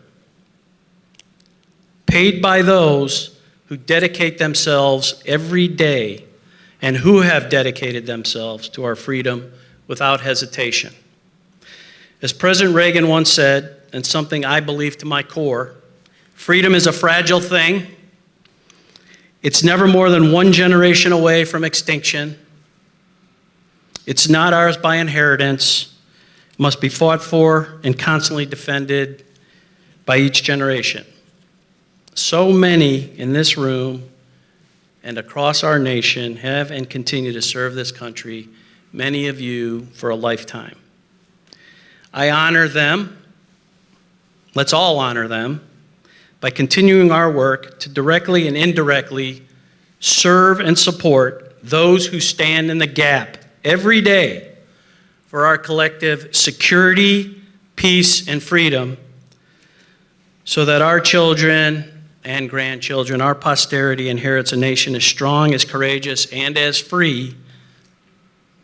paid by those who dedicate themselves every day and who have dedicated themselves to our freedom without hesitation. As President Reagan once said, and something I believe to my core, freedom is a fragile thing. It's never more than one generation away from extinction. It's not ours by inheritance. It must be fought for and constantly defended by each generation. So many in this room and across our nation have and continue to serve this country, many of you for a lifetime. I honor them. Let's all honor them by continuing our work to directly and indirectly serve and support those who stand in the gap every day for our collective security, peace, and freedom, so that our children and grandchildren, our posterity, inherits a nation as strong, as courageous, and as free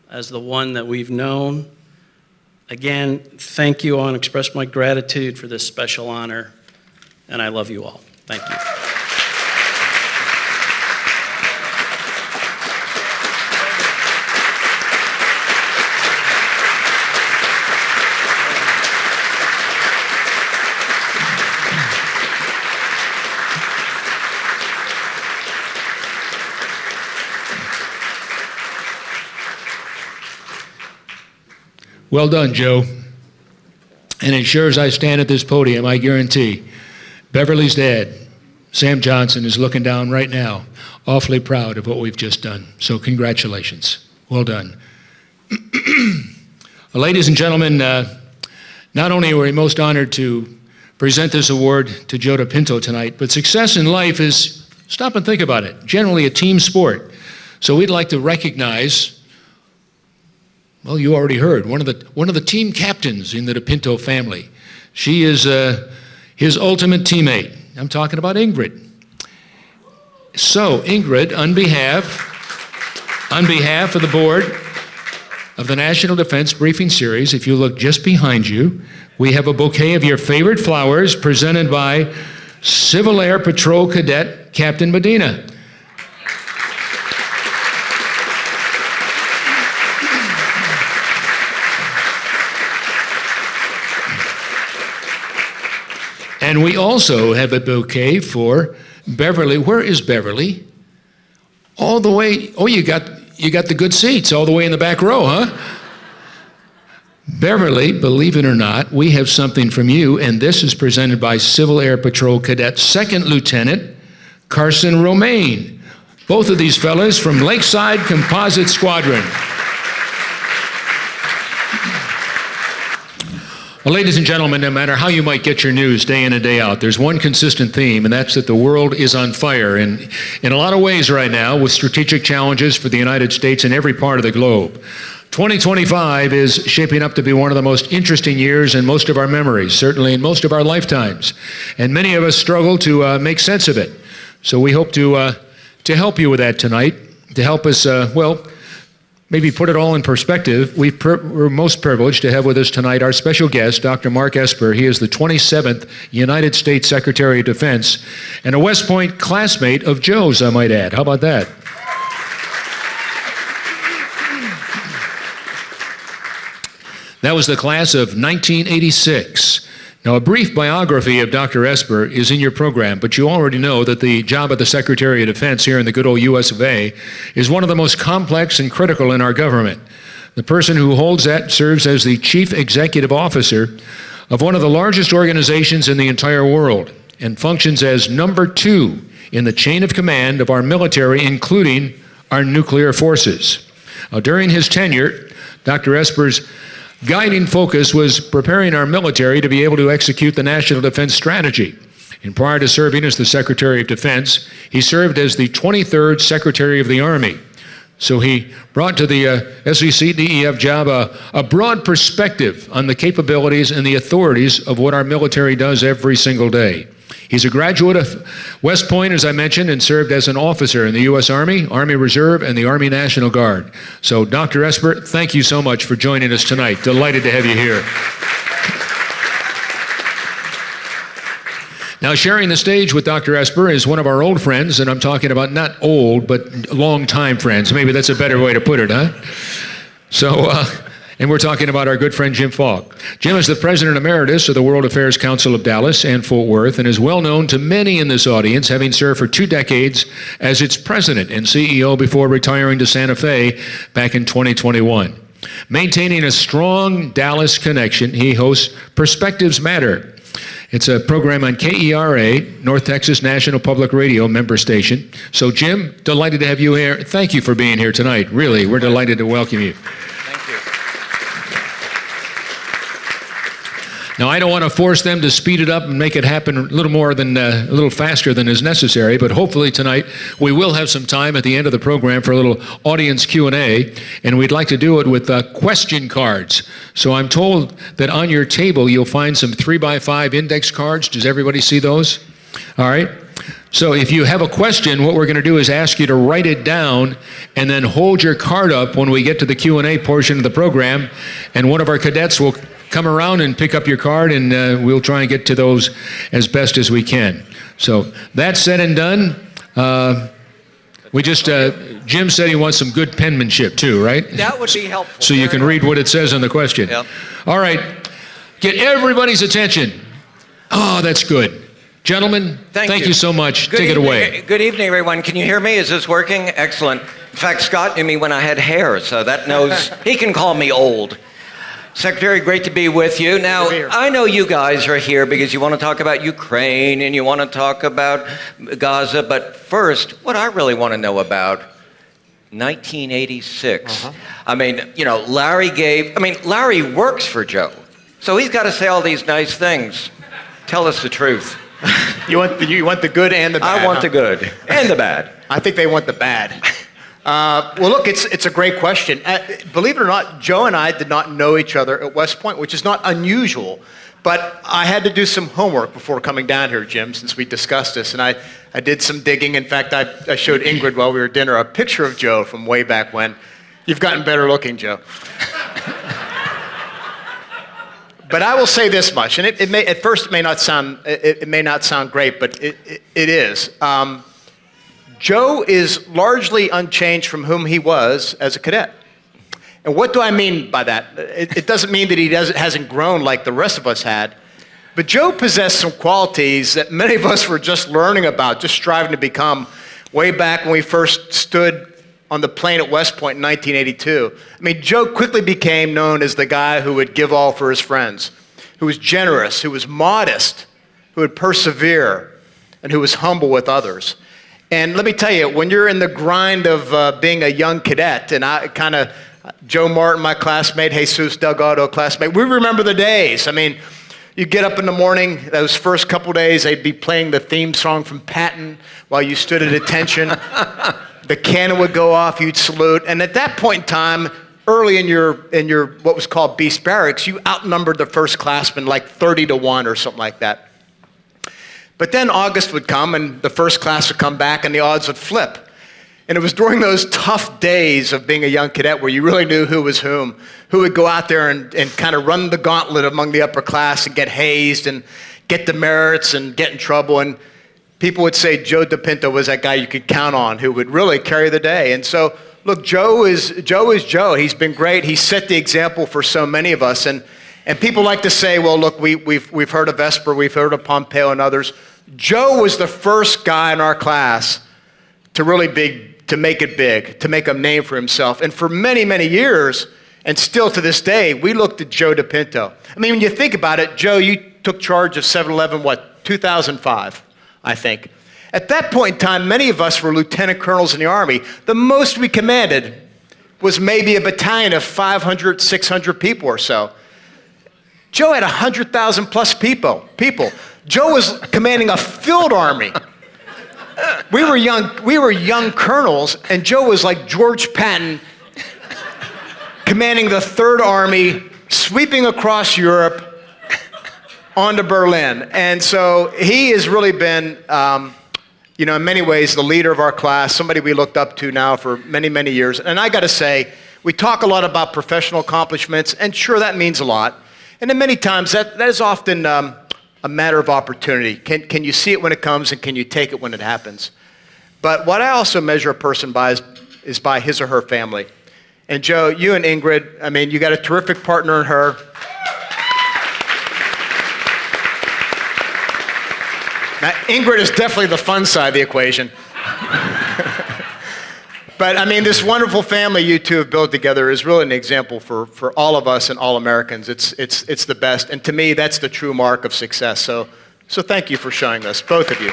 as the one that we've known. Again, thank you. I want to express my gratitude for this special honor, and I love you all. Thank you. Well done, Joe. And as sure as I stand at this podium, I guarantee Beverly's dad, Sam Johnson, is looking down right now, awfully proud of what we've just done. So congratulations. Well done. Ladies and gentlemen, Not only are we most honored to present this award to Joe DePinto tonight, but success in life is, stop and think about it, generally a team sport. So we'd like to recognize, well, you already heard, one of the team captains in the DePinto family. She is his ultimate teammate. I'm talking about Ingrid. So, Ingrid, on behalf of the board of the National Defense Briefing Series, if you look just behind you, we have a bouquet of your favorite flowers presented by Civil Air Patrol Cadet Captain Medina. And we also have a bouquet for Beverly. Where is Beverly? All the way, oh, you got the good seats all the way in the back row, huh? Beverly, believe it or not, we have something from you, and this is presented by Civil Air Patrol Cadet Second Lieutenant Carson Romaine. Both of these fellas from Lakeside Composite Squadron. Well, ladies and gentlemen, no matter how you might get your news day in and day out, there's one consistent theme, and that's that the world is on fire in a lot of ways right now, with strategic challenges for the United States and every part of the globe. 2025 is shaping up to be one of the most interesting years in most of our memories, certainly in most of our lifetimes. And many of us struggle to make sense of it. So we hope to help you with that tonight, to help us, maybe put it all in perspective. We're most privileged to have with us tonight our special guest, Dr. Mark Esper. He is the 27th United States Secretary of Defense and a West Point classmate of Joe's, I might add. How about that? That was the class of 1986. Now, a brief biography of Dr. Esper is in your program, but you already know that the job of the Secretary of Defense here in the good old US of A is one of the most complex and critical in our government. The person who holds that serves as the Chief Executive Officer of one of the largest organizations in the entire world and functions as number 2 in the chain of command of our military, including our nuclear forces. Now, during his tenure, Dr. Esper's guiding focus was preparing our military to be able to execute the National Defense Strategy. And prior to serving as the Secretary of Defense, he served as the 23rd Secretary of the Army. So he brought to the SEC-DEF job a broad perspective on the capabilities and the authorities of what our military does every single day. He's a graduate of West Point, as I mentioned, and served as an officer in the U.S. Army, Army Reserve, and the Army National Guard. So, Dr. Esper, thank you so much for joining us tonight. Delighted to have you here. Now, sharing the stage with Dr. Esper is one of our old friends, and I'm talking about not old, but long-time friends. Maybe that's a better way to put it, huh? So, and we're talking about our good friend Jim Falk. Jim is the President Emeritus of the World Affairs Council of Dallas and Fort Worth and is well known to many in this audience, having served for 2 decades as its president and CEO before retiring to Santa Fe back in 2021. Maintaining a strong Dallas connection, he hosts Perspectives Matter. It's a program on KERA, North Texas National Public Radio member station. So Jim, delighted to have you here. Thank you for being here tonight. Really, we're delighted to welcome you. Now, I don't want to force them to speed it up and make it happen a little faster than is necessary, but hopefully tonight we will have some time at the end of the program for a little audience Q&A, and we'd like to do it with question cards. So I'm told that on your table you'll find some 3x5 index cards. Does everybody see those? All right. So if you have a question, what we're going to do is ask you to write it down and then hold your card up when we get to the Q&A portion of the program, and one of our cadets will come around and pick up your card, and we'll try and get to those as best as we can. So that said and done, Jim said he wants some good penmanship too, right? That would be helpful. So you can read what it says on the question. Yep. All right, get everybody's attention. Oh, that's good. Gentlemen, thank you so much. Take it away. Good evening, everyone. Can you hear me? Is this working? Excellent. In fact, Scott knew me when I had hair, so that knows he can call me old. Secretary, great to be with you. Now, I know you guys are here because you want to talk about Ukraine and you want to talk about Gaza, but first, what I really want to know about 1986. I mean, Larry works for Joe. So he's got to say all these nice things. Tell us the truth. You want the good and the bad? I want huh? the good and the bad. I think they want the bad. Well, look, it's a great question. Believe it or not, Joe and I did not know each other at West Point, which is not unusual. But I had to do some homework before coming down here, Jim, since we discussed this. And I did some digging. In fact, I showed Ingrid while we were at dinner a picture of Joe from way back when. You've gotten better looking, Joe. But I will say this much, and it may, at first it may not sound great, but it is. Joe is largely unchanged from whom he was as a cadet. And what do I mean by that? It doesn't mean that he hasn't grown like the rest of us had, but Joe possessed some qualities that many of us were just learning about, just striving to become, way back when we first stood on the plane at West Point in 1982. I mean, Joe quickly became known as the guy who would give all for his friends, who was generous, who was modest, who would persevere, and who was humble with others. And let me tell you, when you're in the grind of being a young cadet, and Joe Martin, my classmate, Jesus Delgado, classmate, we remember the days. I mean, you get up in the morning, those first couple days, they'd be playing the theme song from Patton while you stood at attention. The cannon would go off, you'd salute, and at that point in time, early in your what was called Beast Barracks, you outnumbered the first classmen like 30-1 or something like that. But then August would come, and the first class would come back, and the odds would flip. And it was during those tough days of being a young cadet where you really knew who was whom, who would go out there and kind of run the gauntlet among the upper class and get hazed and get demerits and get in trouble. And people would say Joe DePinto was that guy you could count on who would really carry the day. And so, look, Joe is Joe. He's been great. He set the example for so many of us. And people like to say, well, look, we've heard of Esper, we've heard of Pompeo and others. Joe was the first guy in our class to make it big, to make a name for himself. And for many, many years, and still to this day, we looked at Joe DePinto. I mean, when you think about it, Joe, you took charge of 7-Eleven, 2005, I think. At that point in time, many of us were lieutenant colonels in the Army. The most we commanded was maybe a battalion of 500, 600 people or so. Joe had 100,000 plus people. Joe was commanding a field army. We were young colonels, and Joe was like George Patton, commanding the Third Army, sweeping across Europe onto Berlin. And so he has really been, in many ways, the leader of our class, somebody we looked up to now for many, many years. And I got to say, we talk a lot about professional accomplishments, and sure, that means a lot. And then many times, that is often a matter of opportunity. Can you see it when it comes, and can you take it when it happens? But what I also measure a person by is by his or her family. And Joe, you and Ingrid, I mean, you got a terrific partner in her. Now, Ingrid is definitely the fun side of the equation. But I mean, this wonderful family you two have built together is really an example for all of us and all Americans. It's the best, and to me, that's the true mark of success. So thank you for showing us, both of you.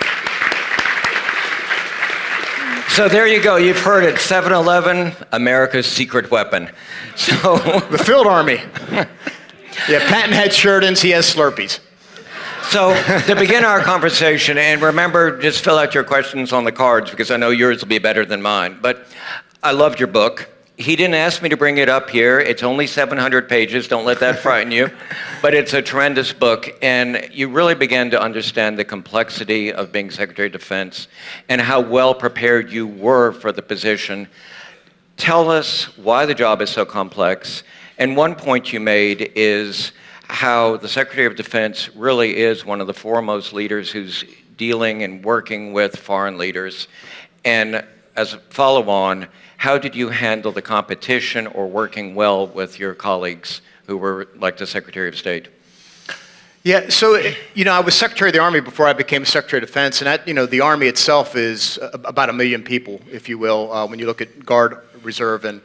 So there you go. You've heard it. 7-Eleven, America's secret weapon. So the field army. Yeah, Patton had Sheridans, he has Slurpees. So to begin our conversation, and remember, just fill out your questions on the cards because I know yours will be better than mine. But I loved your book. He didn't ask me to bring it up here. It's only 700 pages. Don't let that frighten you. But it's a tremendous book, and you really began to understand the complexity of being Secretary of Defense and how well prepared you were for the position. Tell us why the job is so complex. And one point you made is how the Secretary of Defense really is one of the foremost leaders who's dealing and working with foreign leaders. And as a follow-on, how did you handle the competition or working well with your colleagues who were like the Secretary of State? Yeah, so, I was Secretary of the Army before I became Secretary of Defense, and that, the Army itself is about 1 million people, if you will, when you look at Guard, Reserve, and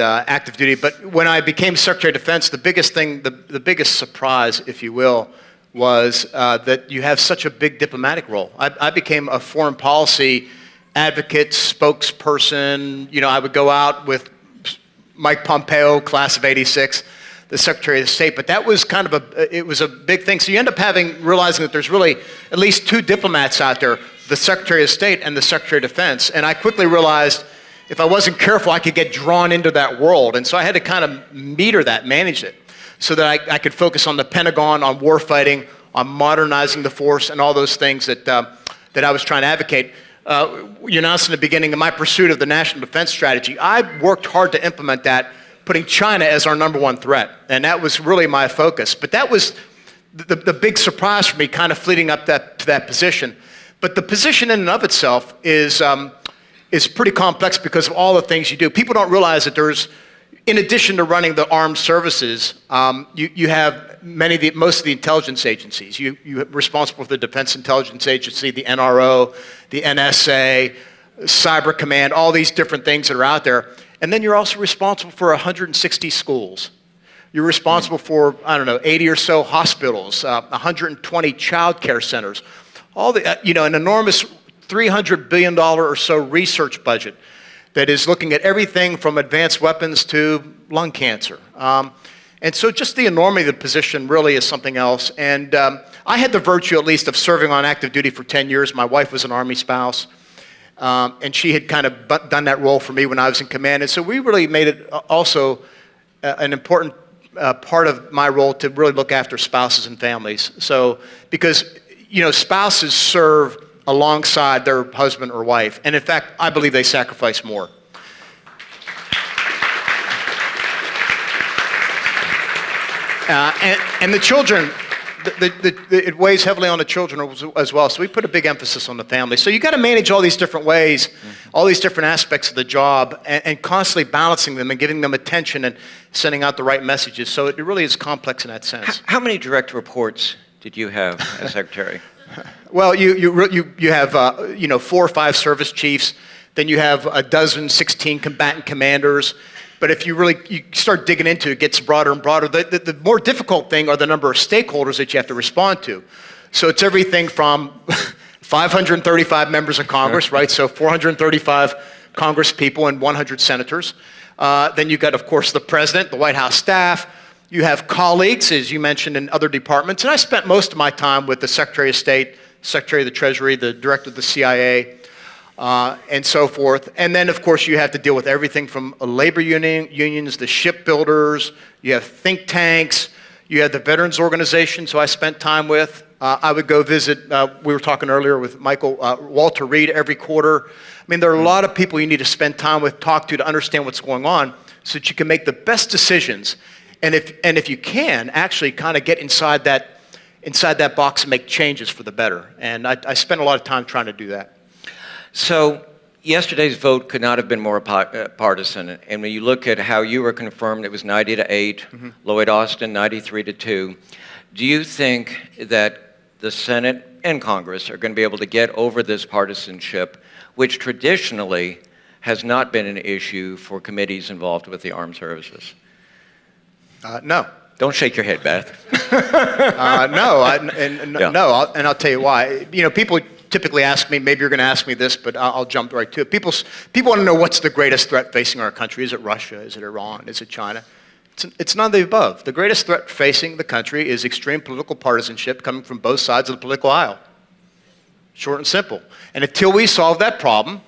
active duty. But when I became Secretary of Defense, the biggest thing, the biggest surprise, if you will, was that you have such a big diplomatic role. I became a foreign policy advocate, spokesperson. I would go out with Mike Pompeo, class of '86. the Secretary of State. But that was kind of it was a big thing. So you end up realizing that there's really at least two diplomats out there, the Secretary of State and the Secretary of Defense. And I quickly realized if I wasn't careful, I could get drawn into that world. And so I had to kind of manage it, so that I could focus on the Pentagon, on war fighting, on modernizing the force, and all those things that I was trying to advocate. You announced in the beginning of my pursuit of the National Defense Strategy. I worked hard to implement that, putting China as our #1 threat, and that was really my focus. But that was the big surprise for me, kind of fleeting up to that position. But the position in and of itself is pretty complex because of all the things you do. People don't realize that in addition to running the armed services, you have most of the intelligence agencies. You're responsible for the Defense Intelligence Agency, the NRO, the NSA, Cyber Command, all these different things that are out there. And then you're also responsible for 160 schools. You're responsible for, 80 or so hospitals, 120 child care centers, an enormous $300 billion or so research budget that is looking at everything from advanced weapons to lung cancer. And so just the enormity of the position really is something else. And I had the virtue, at least, of serving on active duty for 10 years. My wife was an Army spouse, and she had kind of done that role for me when I was in command. And so we really made it also an important part of my role to really look after spouses and families. So, because, spouses serve alongside their husband or wife. And in fact, I believe they sacrifice more. And the children, it weighs heavily on the children as well. So we put a big emphasis on the family. So you got to manage all these different ways, all these different aspects of the job, and constantly balancing them and giving them attention and sending out the right messages. So it really is complex in that sense. How many direct reports did you have as secretary? Well, you have 4 or 5 service chiefs, then you have 16 combatant commanders. But if you start digging into it, it gets broader and broader. The more difficult thing are the number of stakeholders that you have to respond to. So it's everything from 535 members of Congress, right? So 435 Congress people and 100 senators. Then you've got, of course, the president, the White House staff. You have colleagues, as you mentioned, in other departments. And I spent most of my time with the Secretary of State, Secretary of the Treasury, the Director of the CIA, and so forth. And then, of course, you have to deal with everything from labor unions, the shipbuilders, you have think tanks, you have the veterans organization, so I spent time with. I would go visit, we were talking earlier with Michael, Walter Reed every quarter. I mean, there are a lot of people you need to spend time with, talk to understand what's going on so that you can make the best decisions. And if you can, actually kind of get inside that box and make changes for the better. And I spent a lot of time trying to do that. So yesterday's vote could not have been more partisan. And when you look at how you were confirmed, it was 90-8, Lloyd Austin 93-2. Do you think that the Senate and Congress are going to be able to get over this partisanship, which traditionally has not been an issue for committees involved with the armed services? No. Don't shake your head, Beth. No, and I'll tell you why. People typically ask me, maybe you're going to ask me this, but I'll jump right to it. People want to know what's the greatest threat facing our country. Is it Russia? Is it Iran? Is it China? It's none of the above. The greatest threat facing the country is extreme political partisanship coming from both sides of the political aisle. Short and simple. And until we solve that problem,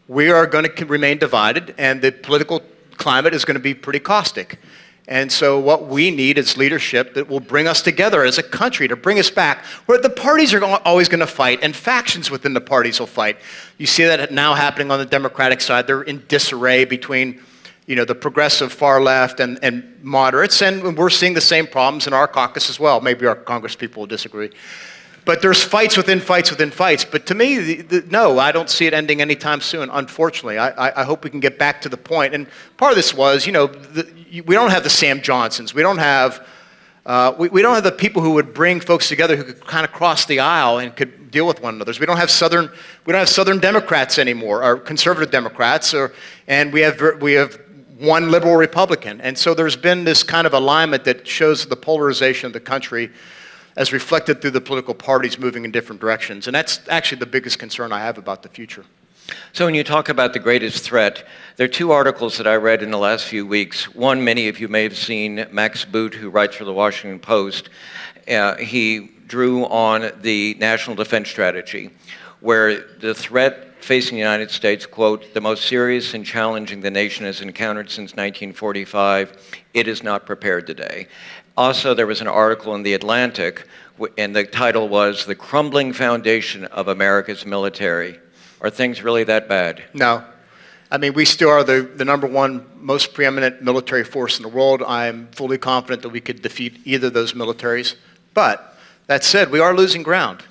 we are going to remain divided, and the political climate is going to be pretty caustic. And so what we need is leadership that will bring us together as a country, to bring us back, where the parties are always going to fight, and factions within the parties will fight. You see that now happening on the Democratic side. They're in disarray between the progressive far left and moderates, and we're seeing the same problems in our caucus as well. Maybe our Congress people will disagree. But there's fights within fights within fights. But to me, no, I don't see it ending anytime soon, unfortunately. I hope we can get back to the point. And part of this was, we don't have the Sam Johnsons. We don't have the people who would bring folks together who could kind of cross the aisle and could deal with one another. We don't have Southern Democrats anymore, or conservative Democrats, and we have one liberal Republican. And so there's been this kind of alignment that shows the polarization of the country as reflected through the political parties moving in different directions. And that's actually the biggest concern I have about the future. So when you talk about the greatest threat, there are two articles that I read in the last few weeks. One, many of you may have seen, Max Boot, who writes for the Washington Post. He drew on the National Defense Strategy, where the threat facing the United States, quote, the most serious and challenging the nation has encountered since 1945, it is not prepared today. Also, there was an article in The Atlantic, and the title was The Crumbling Foundation of America's Military. Are things really that bad? No. I mean, we still are the number one most preeminent military force in the world. I'm fully confident that we could defeat either of those militaries. But that said, we are losing ground.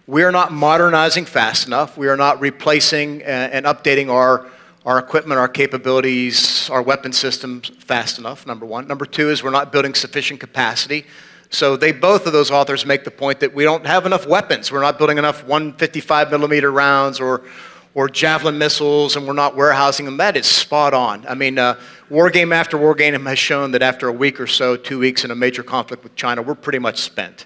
We are not modernizing fast enough. We are not replacing and updating our equipment, our capabilities, our weapon systems fast enough, number one. Number two is we're not building sufficient capacity. So both of those authors make the point that we don't have enough weapons. We're not building enough 155 millimeter rounds or Javelin missiles, and we're not warehousing them. That is spot on. I mean, war game after war game has shown that after a week or so, 2 weeks in a major conflict with China, we're pretty much spent.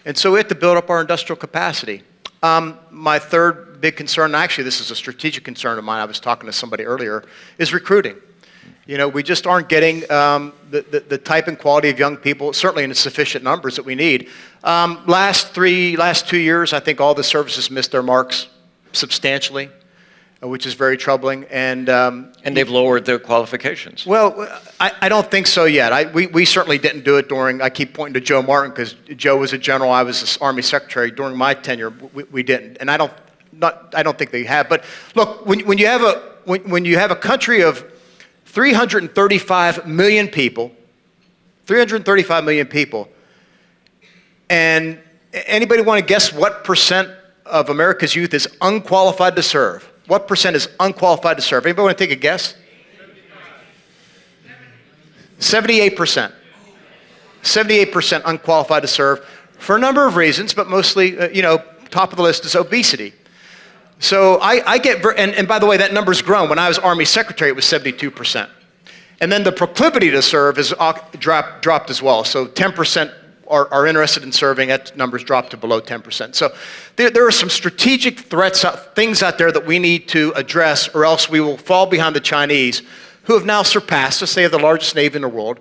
And so we have to build up our industrial capacity. My third big concern, actually this is a strategic concern of mine, I was talking to somebody earlier, is recruiting. You know, we just aren't getting the type and quality of young people, certainly in sufficient numbers that we need. Last 2 years, I think all the services missed their marks substantially, which is very troubling. And they've lowered their qualifications. Well, I don't think so yet. We certainly didn't do it during, I keep pointing to Joe Martin because Joe was a general, I was an Army Secretary. During my tenure, we didn't. And I don't think they have. But look, when you have a country of 335 million people, and anybody want to guess what percent of America's youth is unqualified to serve? What percent is unqualified to serve? Anybody want to take a guess? 78%. 78% unqualified to serve for a number of reasons, but mostly, top of the list is obesity. So I get, and by the way, that number's grown. When I was Army Secretary, it was 72%. And then the proclivity to serve is dropped as well. So 10% are interested in serving. That number's dropped to below 10%. So there are some strategic threats, things out there that we need to address, or else we will fall behind the Chinese, who have now surpassed us. They have the largest navy in the world.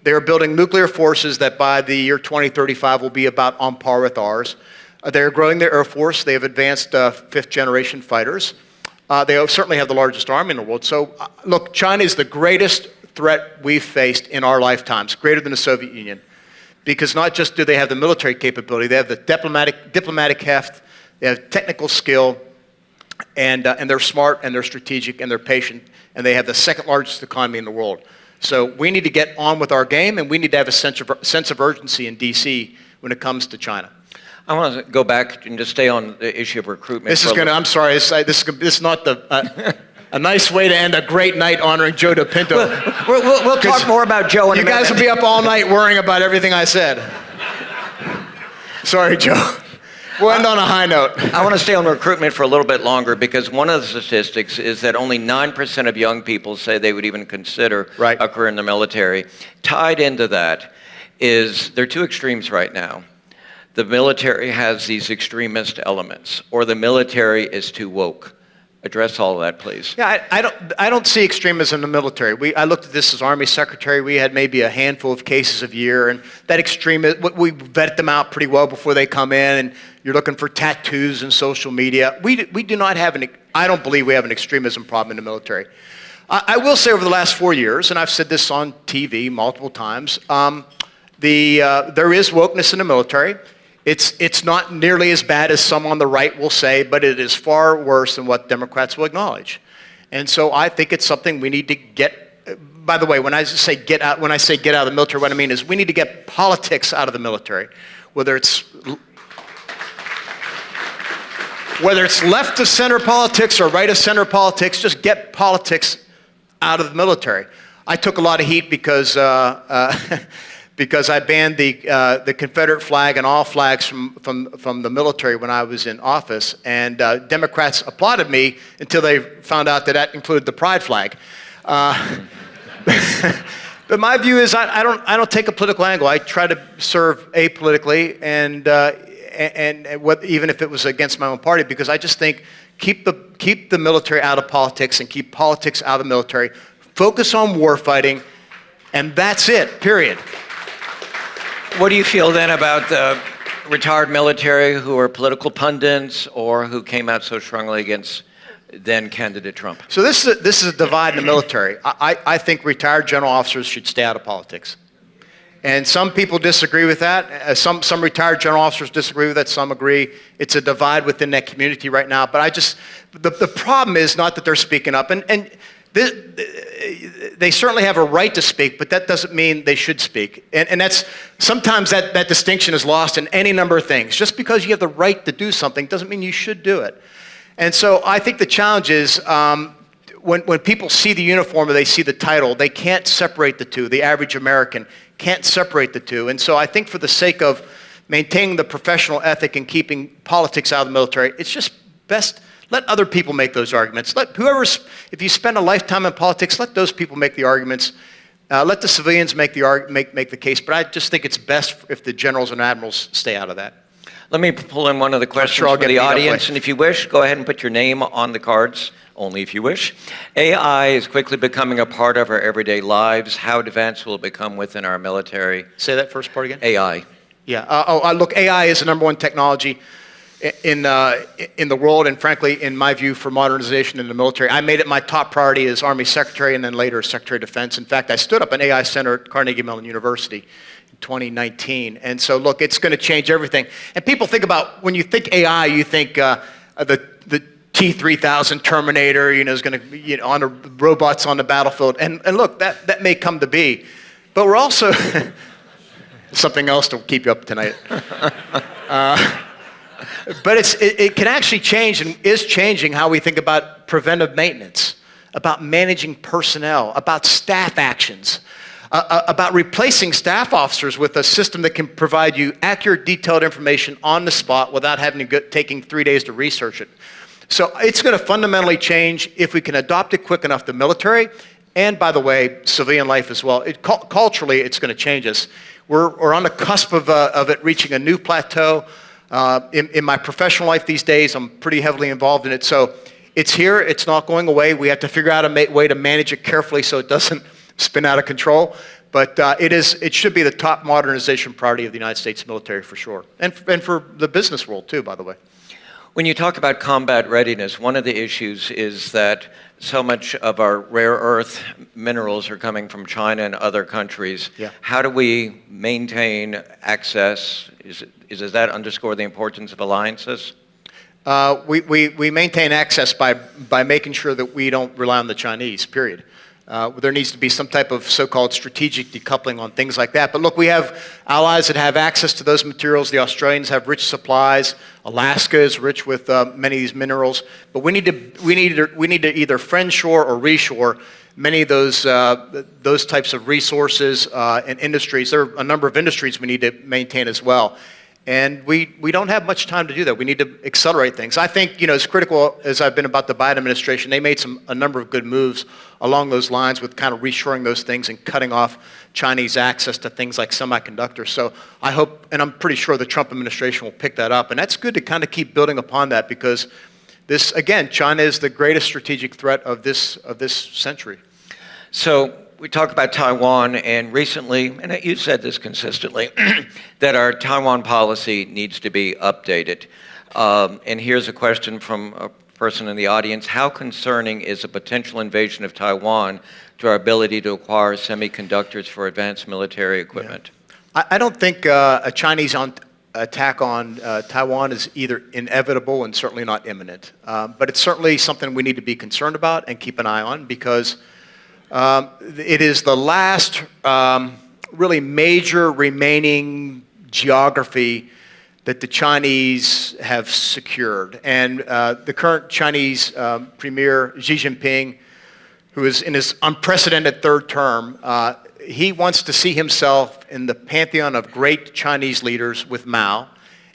They are building nuclear forces that by the year 2035 will be about on par with ours. They're growing their Air Force. They have advanced fifth-generation fighters. They certainly have the largest army in the world. So, look, China is the greatest threat we've faced in our lifetimes, greater than the Soviet Union. Because not just do they have the military capability, they have the diplomatic heft, they have technical skill, and they're smart, and they're strategic, and they're patient, and they have the second largest economy in the world. So we need to get on with our game, and we need to have a sense of urgency in D.C. when it comes to China. I want to go back and just stay on the issue of recruitment. I'm sorry, this is not a nice way to end a great night honoring Joe DePinto. We'll talk more about Joe in a minute. You guys will be up all night worrying about everything I said. Sorry, Joe. We'll end on a high note. I want to stay on recruitment for a little bit longer because one of the statistics is that only 9% of young people say they would even consider a career in the military. Tied into that is there are two extremes right now. The military has these extremist elements, or the military is too woke. Address all of that, please. Yeah, I don't see extremism in the military. I looked at this as Army Secretary. We had maybe a handful of cases a year, and that we vet them out pretty well before they come in, and you're looking for tattoos and social media. We do not have I don't believe we have an extremism problem in the military. I will say over the last 4 years, and I've said this on TV multiple times, there is wokeness in the military. It's not nearly as bad as some on the right will say, but it is far worse than what Democrats will acknowledge. And so I think it's something we need to get. By the way, when I say get out of the military, what I mean is we need to get politics out of the military, whether it's left of center politics or right of center politics. Just get politics out of the military. I took a lot of heat because I banned the Confederate flag and all flags from the military when I was in office, and Democrats applauded me until they found out that included the pride flag. But my view is I don't take a political angle. I try to serve apolitically, and even if it was against my own party, because I just think Keep the military out of politics and keep politics out of the military. Focus on war fighting, and that's it, period. What do you feel then about the retired military who are political pundits or who came out so strongly against then candidate Trump? So this is a divide in the military. I think retired general officers should stay out of politics. And some people disagree with that. Some retired general officers disagree with that. Some agree. It's a divide within that community right now. But the problem is not that they're speaking up. And they certainly have a right to speak, but that doesn't mean they should speak. And that's sometimes that distinction is lost in any number of things. Just because you have the right to do something doesn't mean you should do it. And so I think the challenge is when people see the uniform or they see the title, they can't separate the two. The average American can't separate the two. And so I think for the sake of maintaining the professional ethic and keeping politics out of the military, it's just best let other people make those arguments. If you spend a lifetime in politics, let those people make the arguments. Let the civilians make the case. But I just think it's best if the generals and admirals stay out of that. Let me pull in one of the questions from the audience, and if you wish, go ahead and put your name on the cards, only if you wish. AI is quickly becoming a part of our everyday lives. How advanced will it become within our military? Say that first part again? AI. Yeah. Look, AI is the number one technology in the world, and frankly, in my view, for modernization in the military. I made it my top priority as Army Secretary and then later as Secretary of Defense. In fact, I stood up an AI center at Carnegie Mellon University in 2019. And so, look, it's going to change everything. And people think about, when you think AI, you think the T-3000 Terminator, is going to, on the robots on the battlefield. And look, that may come to be. But we're also, something else to keep you up tonight. But it can actually change and is changing how we think about preventive maintenance, about managing personnel, about staff actions, about replacing staff officers with a system that can provide you accurate, detailed information on the spot without having to taking 3 days to research it. So it's going to fundamentally change if we can adopt it quick enough, the military, and by the way, civilian life as well. Culturally, it's going to change us. We're on the cusp of it reaching a new plateau. In my professional life these days, I'm pretty heavily involved in it. So it's here, it's not going away. We have to figure out a way to manage it carefully so it doesn't spin out of control. But it should be the top modernization priority of the United States military for sure. And for the business world too, by the way. When you talk about combat readiness, one of the issues is that so much of our rare earth minerals are coming from China and other countries. Yeah. How do we maintain access? Does that underscore the importance of alliances? We maintain access by making sure that we don't rely on the Chinese, period. There needs to be some type of so-called strategic decoupling on things like that. But look, we have allies that have access to those materials. The Australians have rich supplies. Alaska is rich with many of these minerals. But we need to either friendshore or reshore many of those types of resources and industries. There are a number of industries we need to maintain as well. And we don't have much time to do that. We need to accelerate things. I think, as critical as I've been about the Biden administration, they made a number of good moves along those lines with kind of reshoring those things and cutting off Chinese access to things like semiconductors. So I hope, and I'm pretty sure the Trump administration will pick that up. And that's good to kind of keep building upon that because this, again, China is the greatest strategic threat of this century. So we talk about Taiwan, and recently, and you said this consistently, that our Taiwan policy needs to be updated. And here's a question from a person in the audience. How concerning is a potential invasion of Taiwan to our ability to acquire semiconductors for advanced military equipment? Yeah. I don't think a Chinese attack on Taiwan is either inevitable and certainly not imminent. But it's certainly something we need to be concerned about and keep an eye on because it is the last really major remaining geography that the Chinese have secured. And the current Chinese Premier Xi Jinping, who is in his unprecedented third term, he wants to see himself in the pantheon of great Chinese leaders with Mao.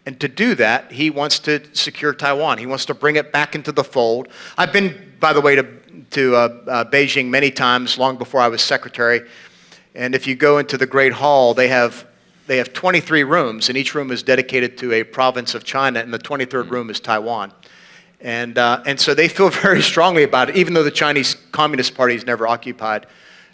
And to do that, he wants to secure Taiwan. He wants to bring it back into the fold. I've been, by the way, to Beijing many times, long before I was secretary. And if you go into the Great Hall, they have 23 rooms, and each room is dedicated to a province of China, and the 23rd room is Taiwan. And so they feel very strongly about it, even though the Chinese Communist Party has never occupied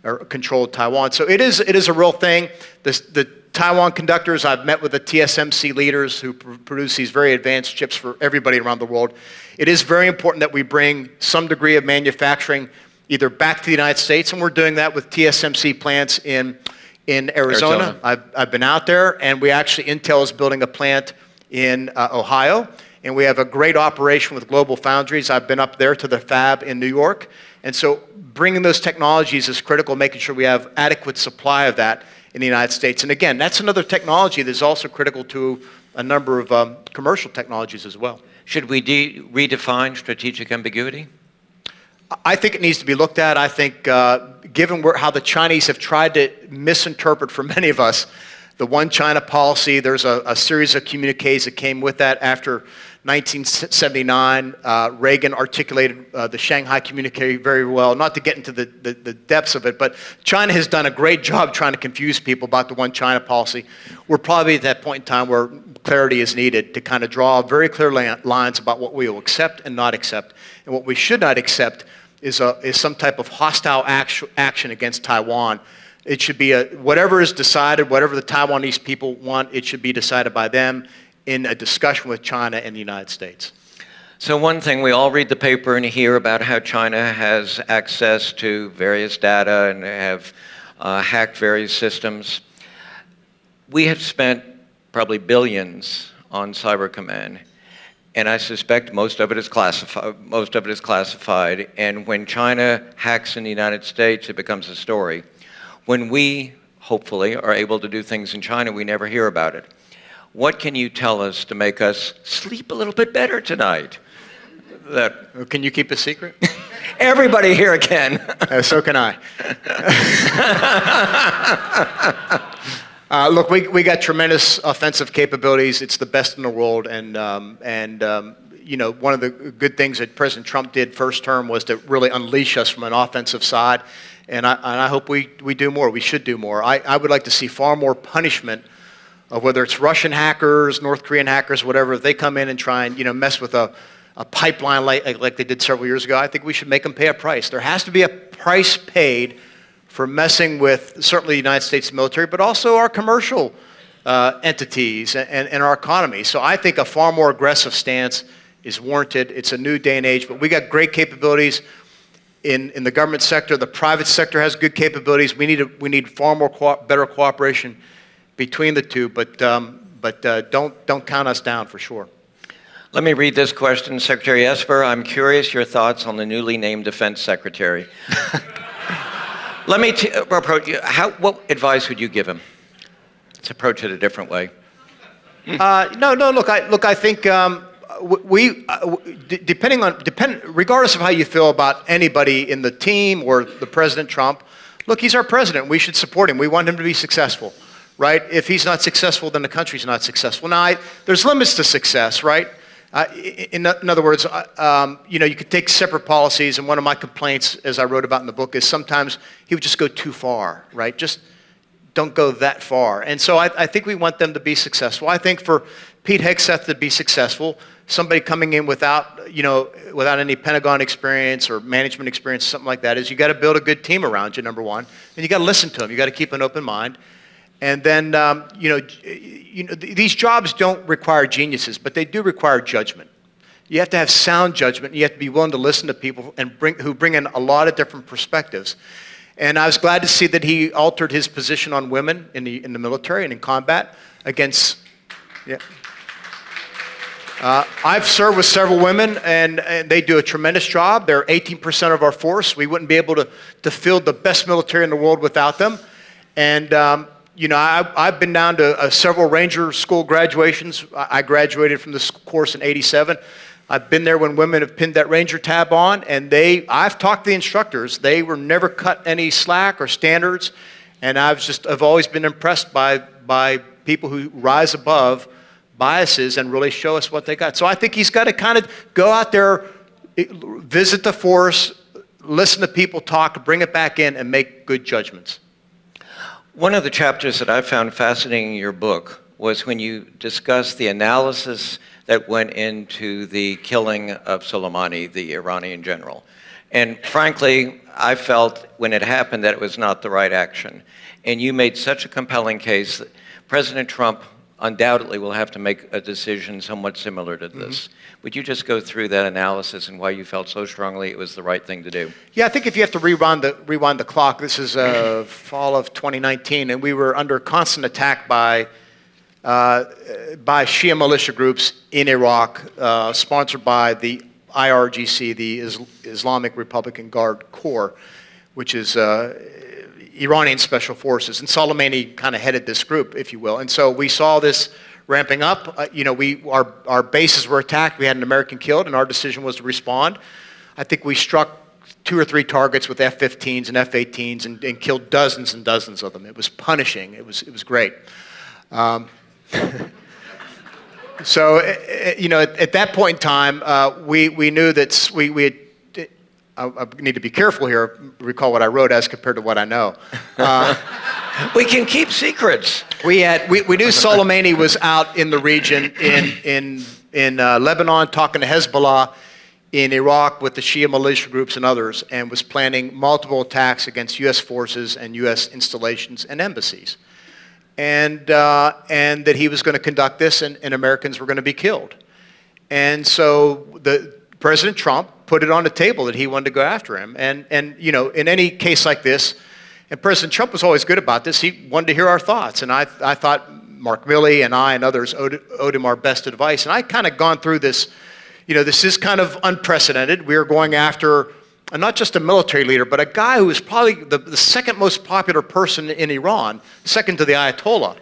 or controlled Taiwan. So it is a real thing. The Taiwan conductors, I've met with the TSMC leaders who produce these very advanced chips for everybody around the world. It is very important that we bring some degree of manufacturing either back to the United States, and we're doing that with TSMC plants in Arizona. I've been out there, and Intel is building a plant in Ohio, and we have a great operation with Global Foundries. I've been up there to the fab in New York, and so bringing those technologies is critical, making sure we have adequate supply of that in the United States. And again, that's another technology that's also critical to a number of commercial technologies as well. Should we redefine strategic ambiguity? I think it needs to be looked at. I think given how the Chinese have tried to misinterpret for many of us the one China policy, there's a series of communiques that came with that after 1979. Reagan articulated the Shanghai communique very well, not to get into the depths of it, but China has done a great job trying to confuse people about the one China policy. We're probably at that point in time where clarity is needed to kind of draw very clear lines about what we will accept and not accept. And what we should not accept is some type of hostile action against Taiwan. It should be whatever is decided, whatever the Taiwanese people want, it should be decided by them in a discussion with China and the United States. So one thing, we all read the paper and hear about how China has access to various data and have hacked various systems. We have spent probably billions on Cyber Command, and I suspect most of it is classified. And when China hacks in the United States, it becomes a story. When we, hopefully, are able to do things in China, we never hear about it. What can you tell us to make us sleep a little bit better tonight? Can you keep a secret? Everybody here can. So can I. Look, we got tremendous offensive capabilities. It's the best in the world, and you know, one of the good things that President Trump did first term was to really unleash us from an offensive side, and I hope we do more. We should do more. I would like to see far more punishment of whether it's Russian hackers, North Korean hackers, whatever. If they come in and try and mess with a pipeline like they did several years ago, I think we should make them pay a price. There has to be a price paid for messing with certainly the United States military, but also our commercial entities and our economy. So I think a far more aggressive stance is warranted. It's a new day and age, but we got great capabilities in the government sector. The private sector has good capabilities. We need far more better cooperation between the two, but don't count us down for sure. Let me read this question. Secretary Esper, I'm curious your thoughts on the newly named Defense Secretary. Let me approach you. What advice would you give him? Let's approach it a different way. No. Look, I think regardless of how you feel about anybody in the team or the President Trump, look, he's our president. We should support him. We want him to be successful, right? If he's not successful, then the country's not successful. Now, there's limits to success, right? In other words, you could take separate policies, and one of my complaints, as I wrote about in the book, is sometimes he would just go too far, right? Just don't go that far. And so I think we want them to be successful. I think for Pete Hegseth to be successful, somebody coming in without any Pentagon experience or management experience, something like that, is you got to build a good team around you, number one, and you got to listen to them. You got to keep an open mind. And then, these jobs don't require geniuses, but they do require judgment. You have to have sound judgment. You have to be willing to listen to people who bring in a lot of different perspectives. And I was glad to see that he altered his position on women in the military and in combat against. Yeah. I've served with several women, and they do a tremendous job. They're 18% of our force. We wouldn't be able to field the best military in the world without them. And I've been down to several Ranger School graduations. I graduated from this course in '87. I've been there when women have pinned that Ranger tab on, and I've talked to the instructors. They were never cut any slack or standards, and I've always been impressed by people who rise above biases and really show us what they got. So I think he's got to kind of go out there, visit the force, listen to people talk, bring it back in, and make good judgments. One of the chapters that I found fascinating in your book was when you discussed the analysis that went into the killing of Soleimani, the Iranian general. And frankly, I felt when it happened that it was not the right action. And you made such a compelling case that President Trump undoubtedly will have to make a decision somewhat similar to this. Would you just go through that analysis and why you felt so strongly it was the right thing to do? Yeah, I think if you have to rewind the clock, this is fall of 2019, and we were under constant attack by Shia militia groups in Iraq, sponsored by the IRGC, the Islamic Republican Guard Corps, which is Iranian special forces. And Soleimani kind of headed this group, if you will. And so we saw this ramping up. Our bases were attacked. We had an American killed, and our decision was to respond. I think we struck 2 or 3 targets with F-15s and F-18s and killed dozens and dozens of them. It was punishing. It was great. So, at that point in time, we knew that we had. I need to be careful here, recall what I wrote as compared to what I know. We can keep secrets. We knew Soleimani was out in the region in Lebanon talking to Hezbollah, in Iraq with the Shia militia groups and others, and was planning multiple attacks against U.S. forces and U.S. installations and embassies. And that he was going to conduct this and Americans were going to be killed. And so President Trump put it on the table that he wanted to go after him. And in any case like this, and President Trump was always good about this, he wanted to hear our thoughts. And I thought Mark Milley and I and others owed him our best advice. And I kind of gone through this, this is kind of unprecedented. We are going after not just a military leader, but a guy who is probably the second most popular person in Iran, second to the Ayatollah,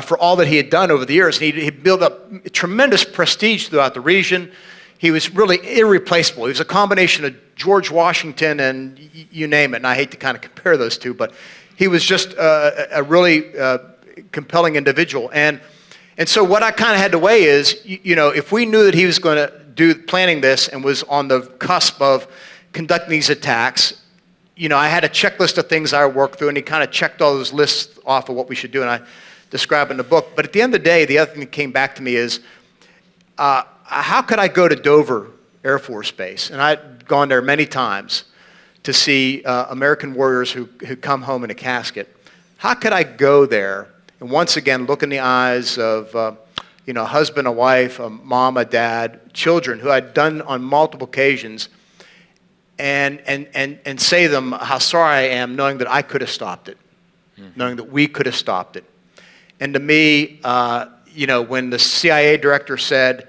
for all that he had done over the years. And he built up tremendous prestige throughout the region. He was really irreplaceable. He was a combination of George Washington and you name it. And I hate to kind of compare those two, but he was just a really compelling individual. And so what I kind of had to weigh is, if we knew that he was going to planning this and was on the cusp of conducting these attacks, I had a checklist of things I worked through, and he kind of checked all those lists off of what we should do, and I describe it in the book. But at the end of the day, the other thing that came back to me is, how could I go to Dover Air Force Base? And I'd gone there many times to see American warriors who come home in a casket. How could I go there and once again look in the eyes of a husband, a wife, a mom, a dad, children who I'd done on multiple occasions, and say to them how sorry I am, knowing that I could have stopped it, knowing that we could have stopped it. And to me, when the CIA director said,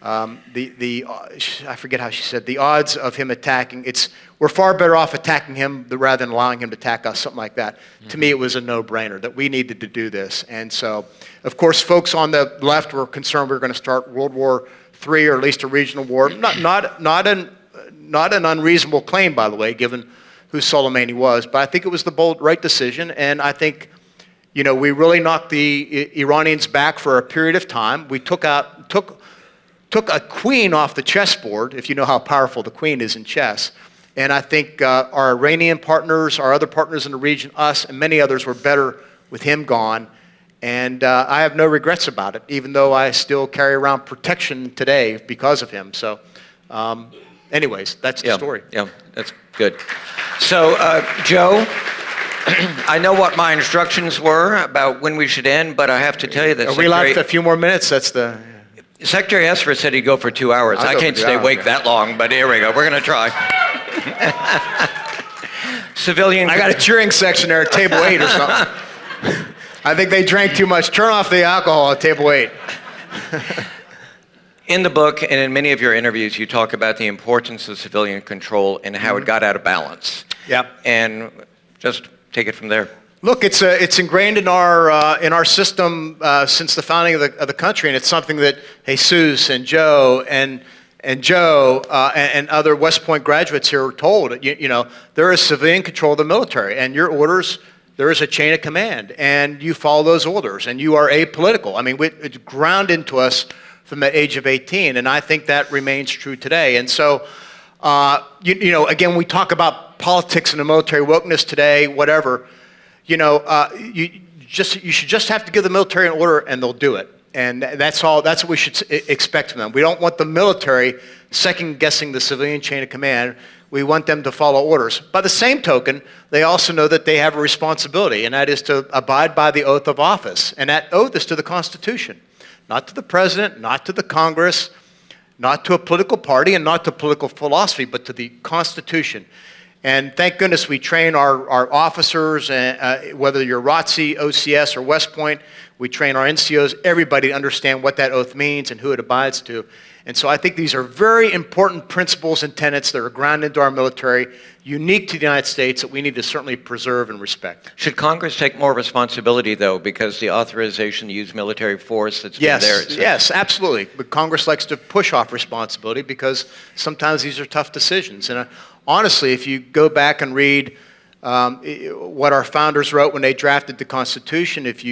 I forget how she said, the odds of him attacking, we're far better off attacking him rather than allowing him to attack us, something like that. To me, it was a no-brainer that we needed to do this. And so, of course, folks on the left were concerned we were going to start World War III, or at least a regional war. Not an unreasonable claim, by the way, given who Soleimani was. But I think it was the bold, right decision. And I think, we really knocked the Iranians back for a period of time. We took a queen off the chessboard, if you know how powerful the queen is in chess. And I think our Iranian partners, our other partners in the region, us and many others were better with him gone. And I have no regrets about it, even though I still carry around protection today because of him. So anyways, that's the story. Yeah, that's good. So, Joe, I know what my instructions were about when we should end, but I have to tell you that we left a few more minutes. That's the... Secretary Esper said he'd go for 2 hours. I can't stay awake that long, but here we go. We're going to try. Civilian. I got a cheering section there at table 8 or something. I think they drank too much. Turn off the alcohol at table 8. In the book and in many of your interviews, you talk about the importance of civilian control and how it got out of balance. Yeah. And just take it from there. Look, it's ingrained in our system since the founding of the country, and it's something that Jesus and Joe and other West Point graduates here were told. There is civilian control of the military, and your orders. There is a chain of command, and you follow those orders, and you are apolitical. I mean, it's ground into us from the age of 18, and I think that remains true today. And so, again, we talk about politics and the military wokeness today, whatever. should just have to give the military an order and they'll do it. And that's all. That's what we should expect from them. We don't want the military second guessing the civilian chain of command. We want them to follow orders. By the same token, they also know that they have a responsibility, and that is to abide by the oath of office. And that oath is to the Constitution, not to the president, not to the Congress, not to a political party, and not to political philosophy, but to the Constitution. And thank goodness we train our officers, whether you're ROTC, OCS, or West Point, we train our NCOs, everybody to understand what that oath means and who it abides to. And so I think these are very important principles and tenets that are grounded into our military, unique to the United States, that we need to certainly preserve and respect. Should Congress take more responsibility, though, because the authorization to use military force that's been there? Yes, absolutely. But Congress likes to push off responsibility because sometimes these are tough decisions. And honestly, if you go back and read what our founders wrote when they drafted the Constitution, if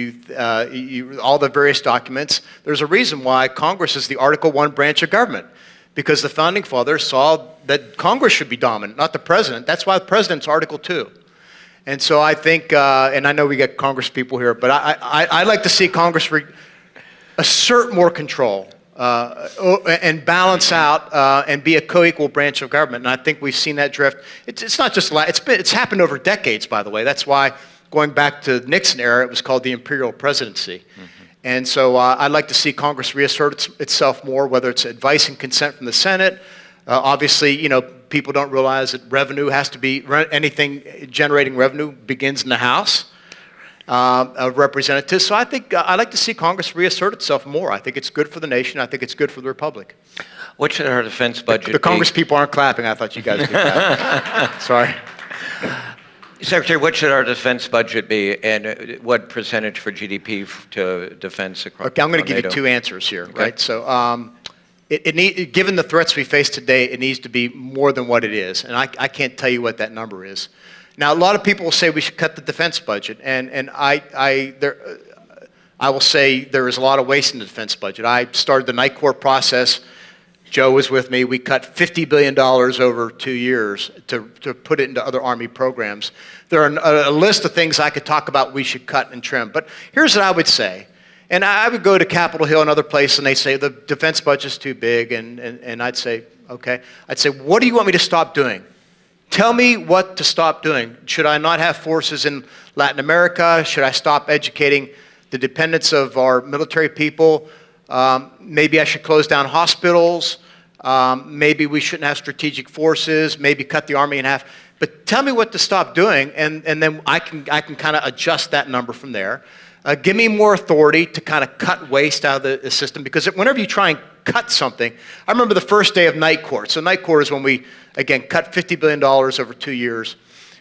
all the various documents, there's a reason why Congress is the Article I branch of government, because the Founding Fathers saw that Congress should be dominant, not the President. That's why the President's Article II. And so I think, and I know we got Congress people here, but I'd like to see Congress assert more control and balance out and be a co-equal branch of government. And I think we've seen that drift. It's not just, it's happened over decades, by the way. That's why, going back to the Nixon era, it was called the imperial presidency. Mm-hmm. And so I'd like to see Congress reassert itself more, whether it's advice and consent from the Senate. Obviously, people don't realize that revenue has to be, anything generating revenue begins in the House of Representatives. So I think I'd like to see Congress reassert itself more. I think it's good for the nation. I think it's good for the Republic. What should our defense budget be? The Congress people aren't clapping. I thought you guys would clap. Sorry. Secretary, what should our defense budget be, and what percentage for GDP to defense across? Okay, I'm going to give you two answers here, okay. Right? So, given the threats we face today, it needs to be more than what it is, and I can't tell you what that number is. Now, a lot of people will say we should cut the defense budget, and I will say there is a lot of waste in the defense budget. I started the Night Court process. Joe was with me. We cut $50 billion over 2 years to put it into other Army programs. There are a list of things I could talk about we should cut and trim. But here's what I would say. And I would go to Capitol Hill and other places, and they say the defense budget's too big. And I'd say, okay. I'd say, what do you want me to stop doing? Tell me what to stop doing. Should I not have forces in Latin America? Should I stop educating the dependents of our military people? Maybe I should close down hospitals. Maybe we shouldn't have strategic forces. Maybe cut the Army in half. But tell me what to stop doing, and then I can kind of adjust that number from there. Give me more authority to kind of cut waste out of the system, because whenever you try and cut something, I remember the first day of Night Court. So Night Court is when we, again, cut $50 billion over 2 years.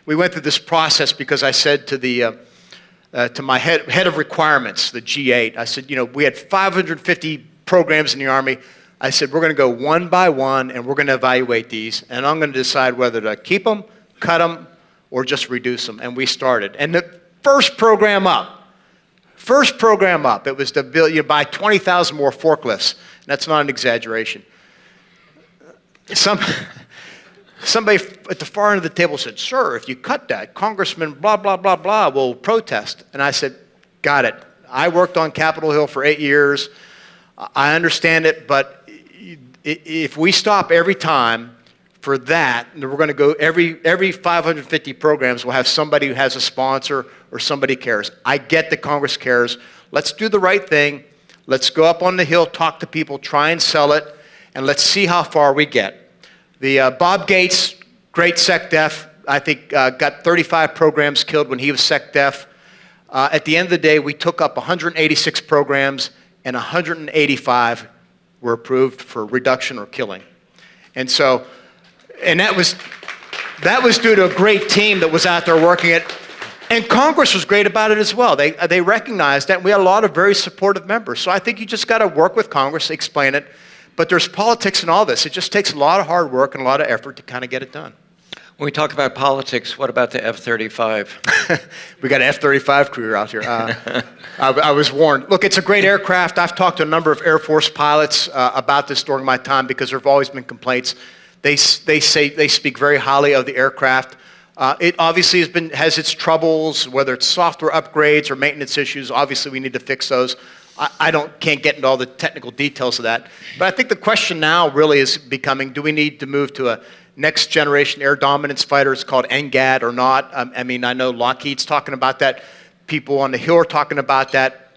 We went through this process because I said to my head of requirements, the G8, I said, we had 550 programs in the Army. I said, we're going to go one by one, and we're going to evaluate these, and I'm going to decide whether to keep them, cut them, or just reduce them. And we started. And the first program up, it was to buy 20,000 more forklifts. And that's not an exaggeration. Somebody at the far end of the table said, sir, if you cut that, Congressman blah, blah, blah, blah will protest. And I said, got it. I worked on Capitol Hill for 8 years. I understand it, but if we stop every time for that, we're going to go every 550 programs, we'll have somebody who has a sponsor or somebody cares. I get that Congress cares. Let's do the right thing. Let's go up on the Hill, talk to people, try and sell it, and let's see how far we get. The Bob Gates, great SecDef, I think got 35 programs killed when he was SecDef. At the end of the day, we took up 186 programs, and 185 were approved for reduction or killing. And so, and that was due to a great team that was out there working it. And Congress was great about it as well. They recognized that, and we had a lot of very supportive members. So I think you just got to work with Congress, explain it. But there's politics in all this. It just takes a lot of hard work and a lot of effort to kind of get it done. When we talk about politics, what about the F-35? We got an F-35 career out here. I was warned. Look, it's a great aircraft. I've talked to a number of Air Force pilots about this during my time because there have always been complaints. They speak very highly of the aircraft. It obviously has its troubles, whether it's software upgrades or maintenance issues. Obviously, we need to fix those. I can't get into all the technical details of that. But I think the question now really is becoming, do we need to move to a next generation air dominance fighter? It's called NGAD or not. I mean, I know Lockheed's talking about that. People on the Hill are talking about that.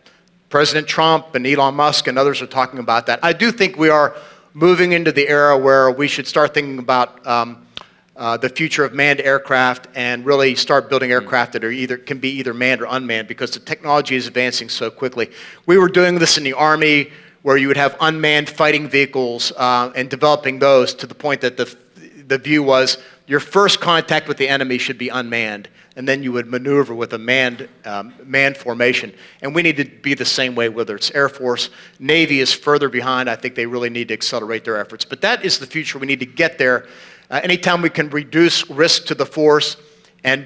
President Trump and Elon Musk and others are talking about that. I do think we are moving into the era where we should start thinking about the future of manned aircraft and really start building aircraft that can be either manned or unmanned, because the technology is advancing so quickly. We were doing this in the Army, where you would have unmanned fighting vehicles and developing those to the point that the view was your first contact with the enemy should be unmanned, and then you would maneuver with a manned formation. And we need to be the same way, whether it's Air Force. Navy is further behind. I think they really need to accelerate their efforts. But that is the future. We need to get there. Anytime we can reduce risk to the force and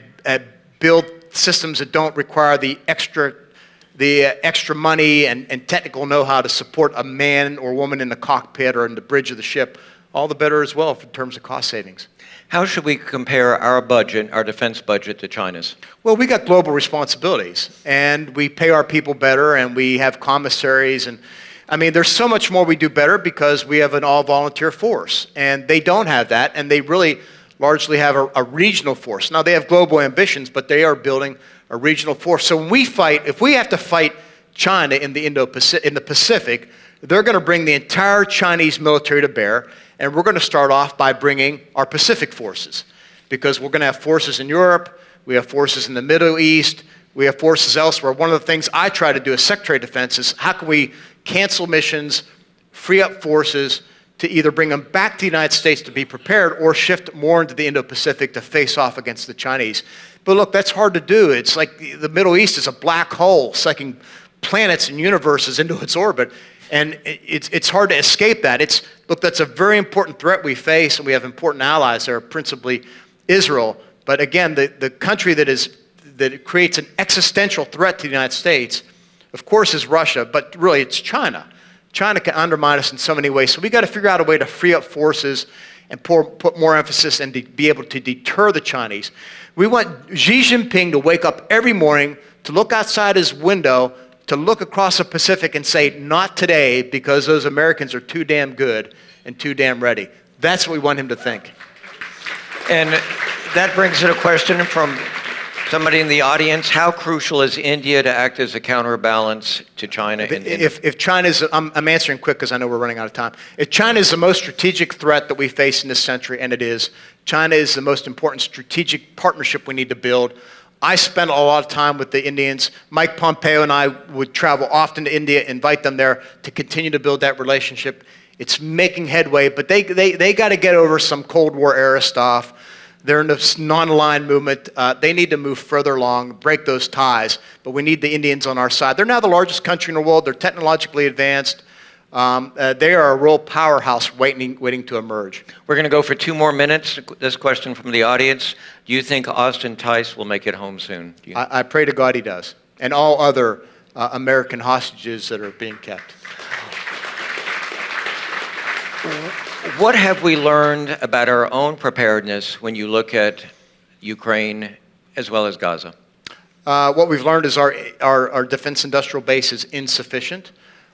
build systems that don't require the extra money and technical know-how to support a man or woman in the cockpit or in the bridge of the ship, all the better as well in terms of cost savings. How should we compare our budget, our defense budget, to China's? Well, we got global responsibilities, and we pay our people better, and we have commissaries, and I mean, there's so much more we do better because we have an all-volunteer force, and they don't have that, and they really largely have a regional force. Now, they have global ambitions, but they are building a regional force. So when we fight, if we have to fight China in the Pacific, they're going to bring the entire Chinese military to bear, and we're going to start off by bringing our Pacific forces, because we're going to have forces in Europe, we have forces in the Middle East, we have forces elsewhere. One of the things I try to do as Secretary of Defense is how can we cancel missions, free up forces to either bring them back to the United States to be prepared or shift more into the Indo-Pacific to face off against the Chinese. But look, that's hard to do. It's like the Middle East is a black hole sucking planets and universes into its orbit. And it's hard to escape that. Look, that's a very important threat we face, and we have important allies there, principally Israel. But again, the country that creates an existential threat to the United States, of course, is Russia, but really it's China. China can undermine us in so many ways. So we got to figure out a way to free up forces and put more emphasis and to be able to deter the Chinese. We want Xi Jinping to wake up every morning, to look outside his window, to look across the Pacific and say, not today, because those Americans are too damn good and too damn ready. That's what we want him to think. And that brings in a question from somebody in the audience. How crucial is India to act as a counterbalance to China? If China's, I'm answering quick because I know we're running out of time. If China is the most strategic threat that we face in this century, and it is, China is the most important strategic partnership we need to build. I spent a lot of time with the Indians. Mike Pompeo and I would travel often to India, invite them there to continue to build that relationship. It's making headway, but they got to get over some Cold War era stuff. They're in this non-aligned movement. They need to move further along, break those ties, but we need the Indians on our side. They're now the largest country in the world. They're technologically advanced. They are a real powerhouse waiting to emerge. We're going to go for 2 more minutes. This question from the audience. Do you think Austin Tice will make it home soon? I pray to God he does, and all other American hostages that are being kept. What have we learned about our own preparedness when you look at Ukraine as well as Gaza? What we've learned is our defense industrial base is insufficient.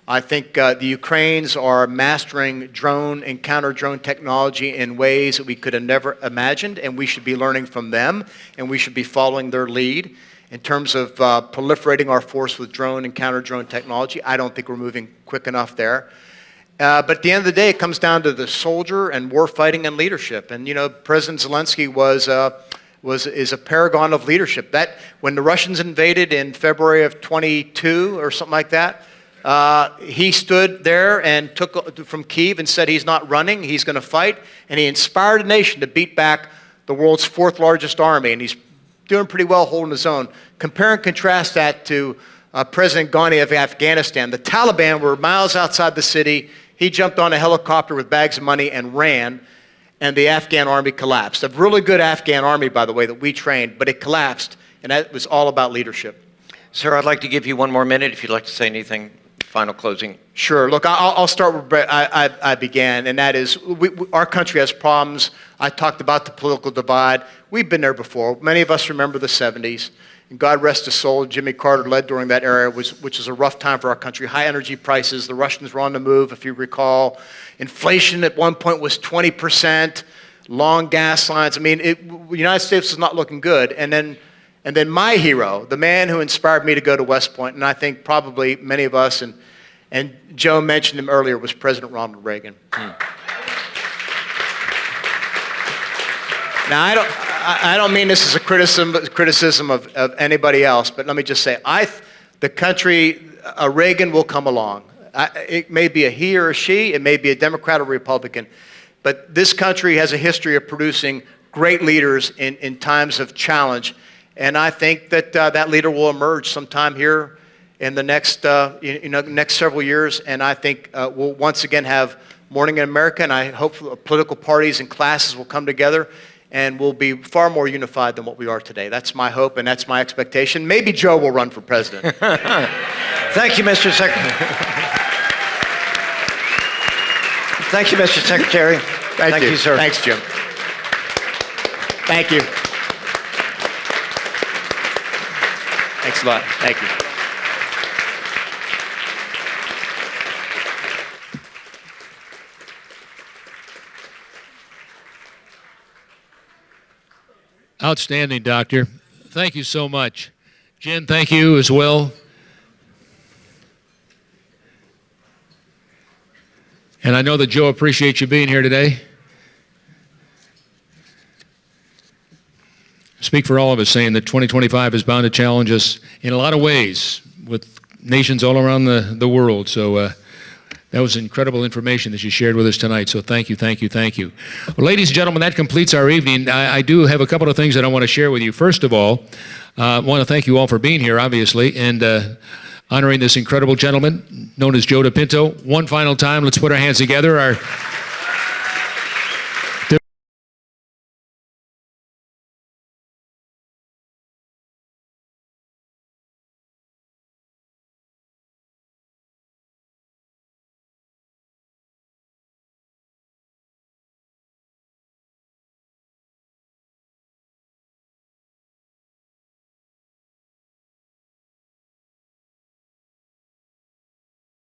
I think the Ukrainians are mastering drone and counter-drone technology in ways that we could have never imagined, and we should be learning from them, and we should be following their lead. In terms of proliferating our force with drone and counter-drone technology, I don't think we're moving quick enough there. But at the end of the day, it comes down to the soldier and war fighting and leadership. And you know, President Zelensky is a paragon of leadership. That when the Russians invaded in February of 22 or something like that, he stood there and took from Kyiv and said he's not running, he's going to fight, and he inspired a nation to beat back the world's 4th largest army, and he's doing pretty well holding his own. Compare and contrast that to President Ghani of Afghanistan. The Taliban were miles outside the city. He jumped on a helicopter with bags of money and ran, and the Afghan army collapsed. A really good Afghan army, by the way, that we trained, but it collapsed, and that was all about leadership. Sir, I'd like to give you 1 more minute if you'd like to say anything final closing. Sure. Look, I'll start where Brett, I began, and that is our country has problems. I talked about the political divide. We've been there before. Many of us remember the 70s. And God rest his soul, Jimmy Carter led during that era, which was a rough time for our country. High energy prices, the Russians were on the move, if you recall. Inflation at one point was 20%, long gas lines. I mean, the United States was not looking good. And then my hero, the man who inspired me to go to West Point, and I think probably many of us, and Joe mentioned him earlier, was President Ronald Reagan. Now, I don't mean this as a criticism of anybody else, but let me just say, the country, Reagan will come along. It may be a he or a she, it may be a Democrat or Republican, but this country has a history of producing great leaders in times of challenge, and I think that that leader will emerge sometime here in the next several years, and I think we'll once again have Morning in America, and I hope political parties and classes will come together and we'll be far more unified than what we are today. That's my hope and that's my expectation. Maybe Joe will run for president. Thank you, Mr. Secretary. Thank you, Mr. Secretary. Thank you, sir. Thanks, Jim. Thank you. Thanks a lot. Thank you. Outstanding, Doctor. Thank you so much. Jen, thank you as well. And I know that Joe appreciates you being here today. Speak for all of us saying that 2025 is bound to challenge us in a lot of ways with nations all around the world. So that was incredible information that you shared with us tonight. So thank you, thank you, thank you. Well, ladies and gentlemen, that completes our evening. I do have a couple of things that I want to share with you. First of all, I want to thank you all for being here, obviously, and honoring this incredible gentleman known as Joe DePinto. One final time, let's put our hands together. Our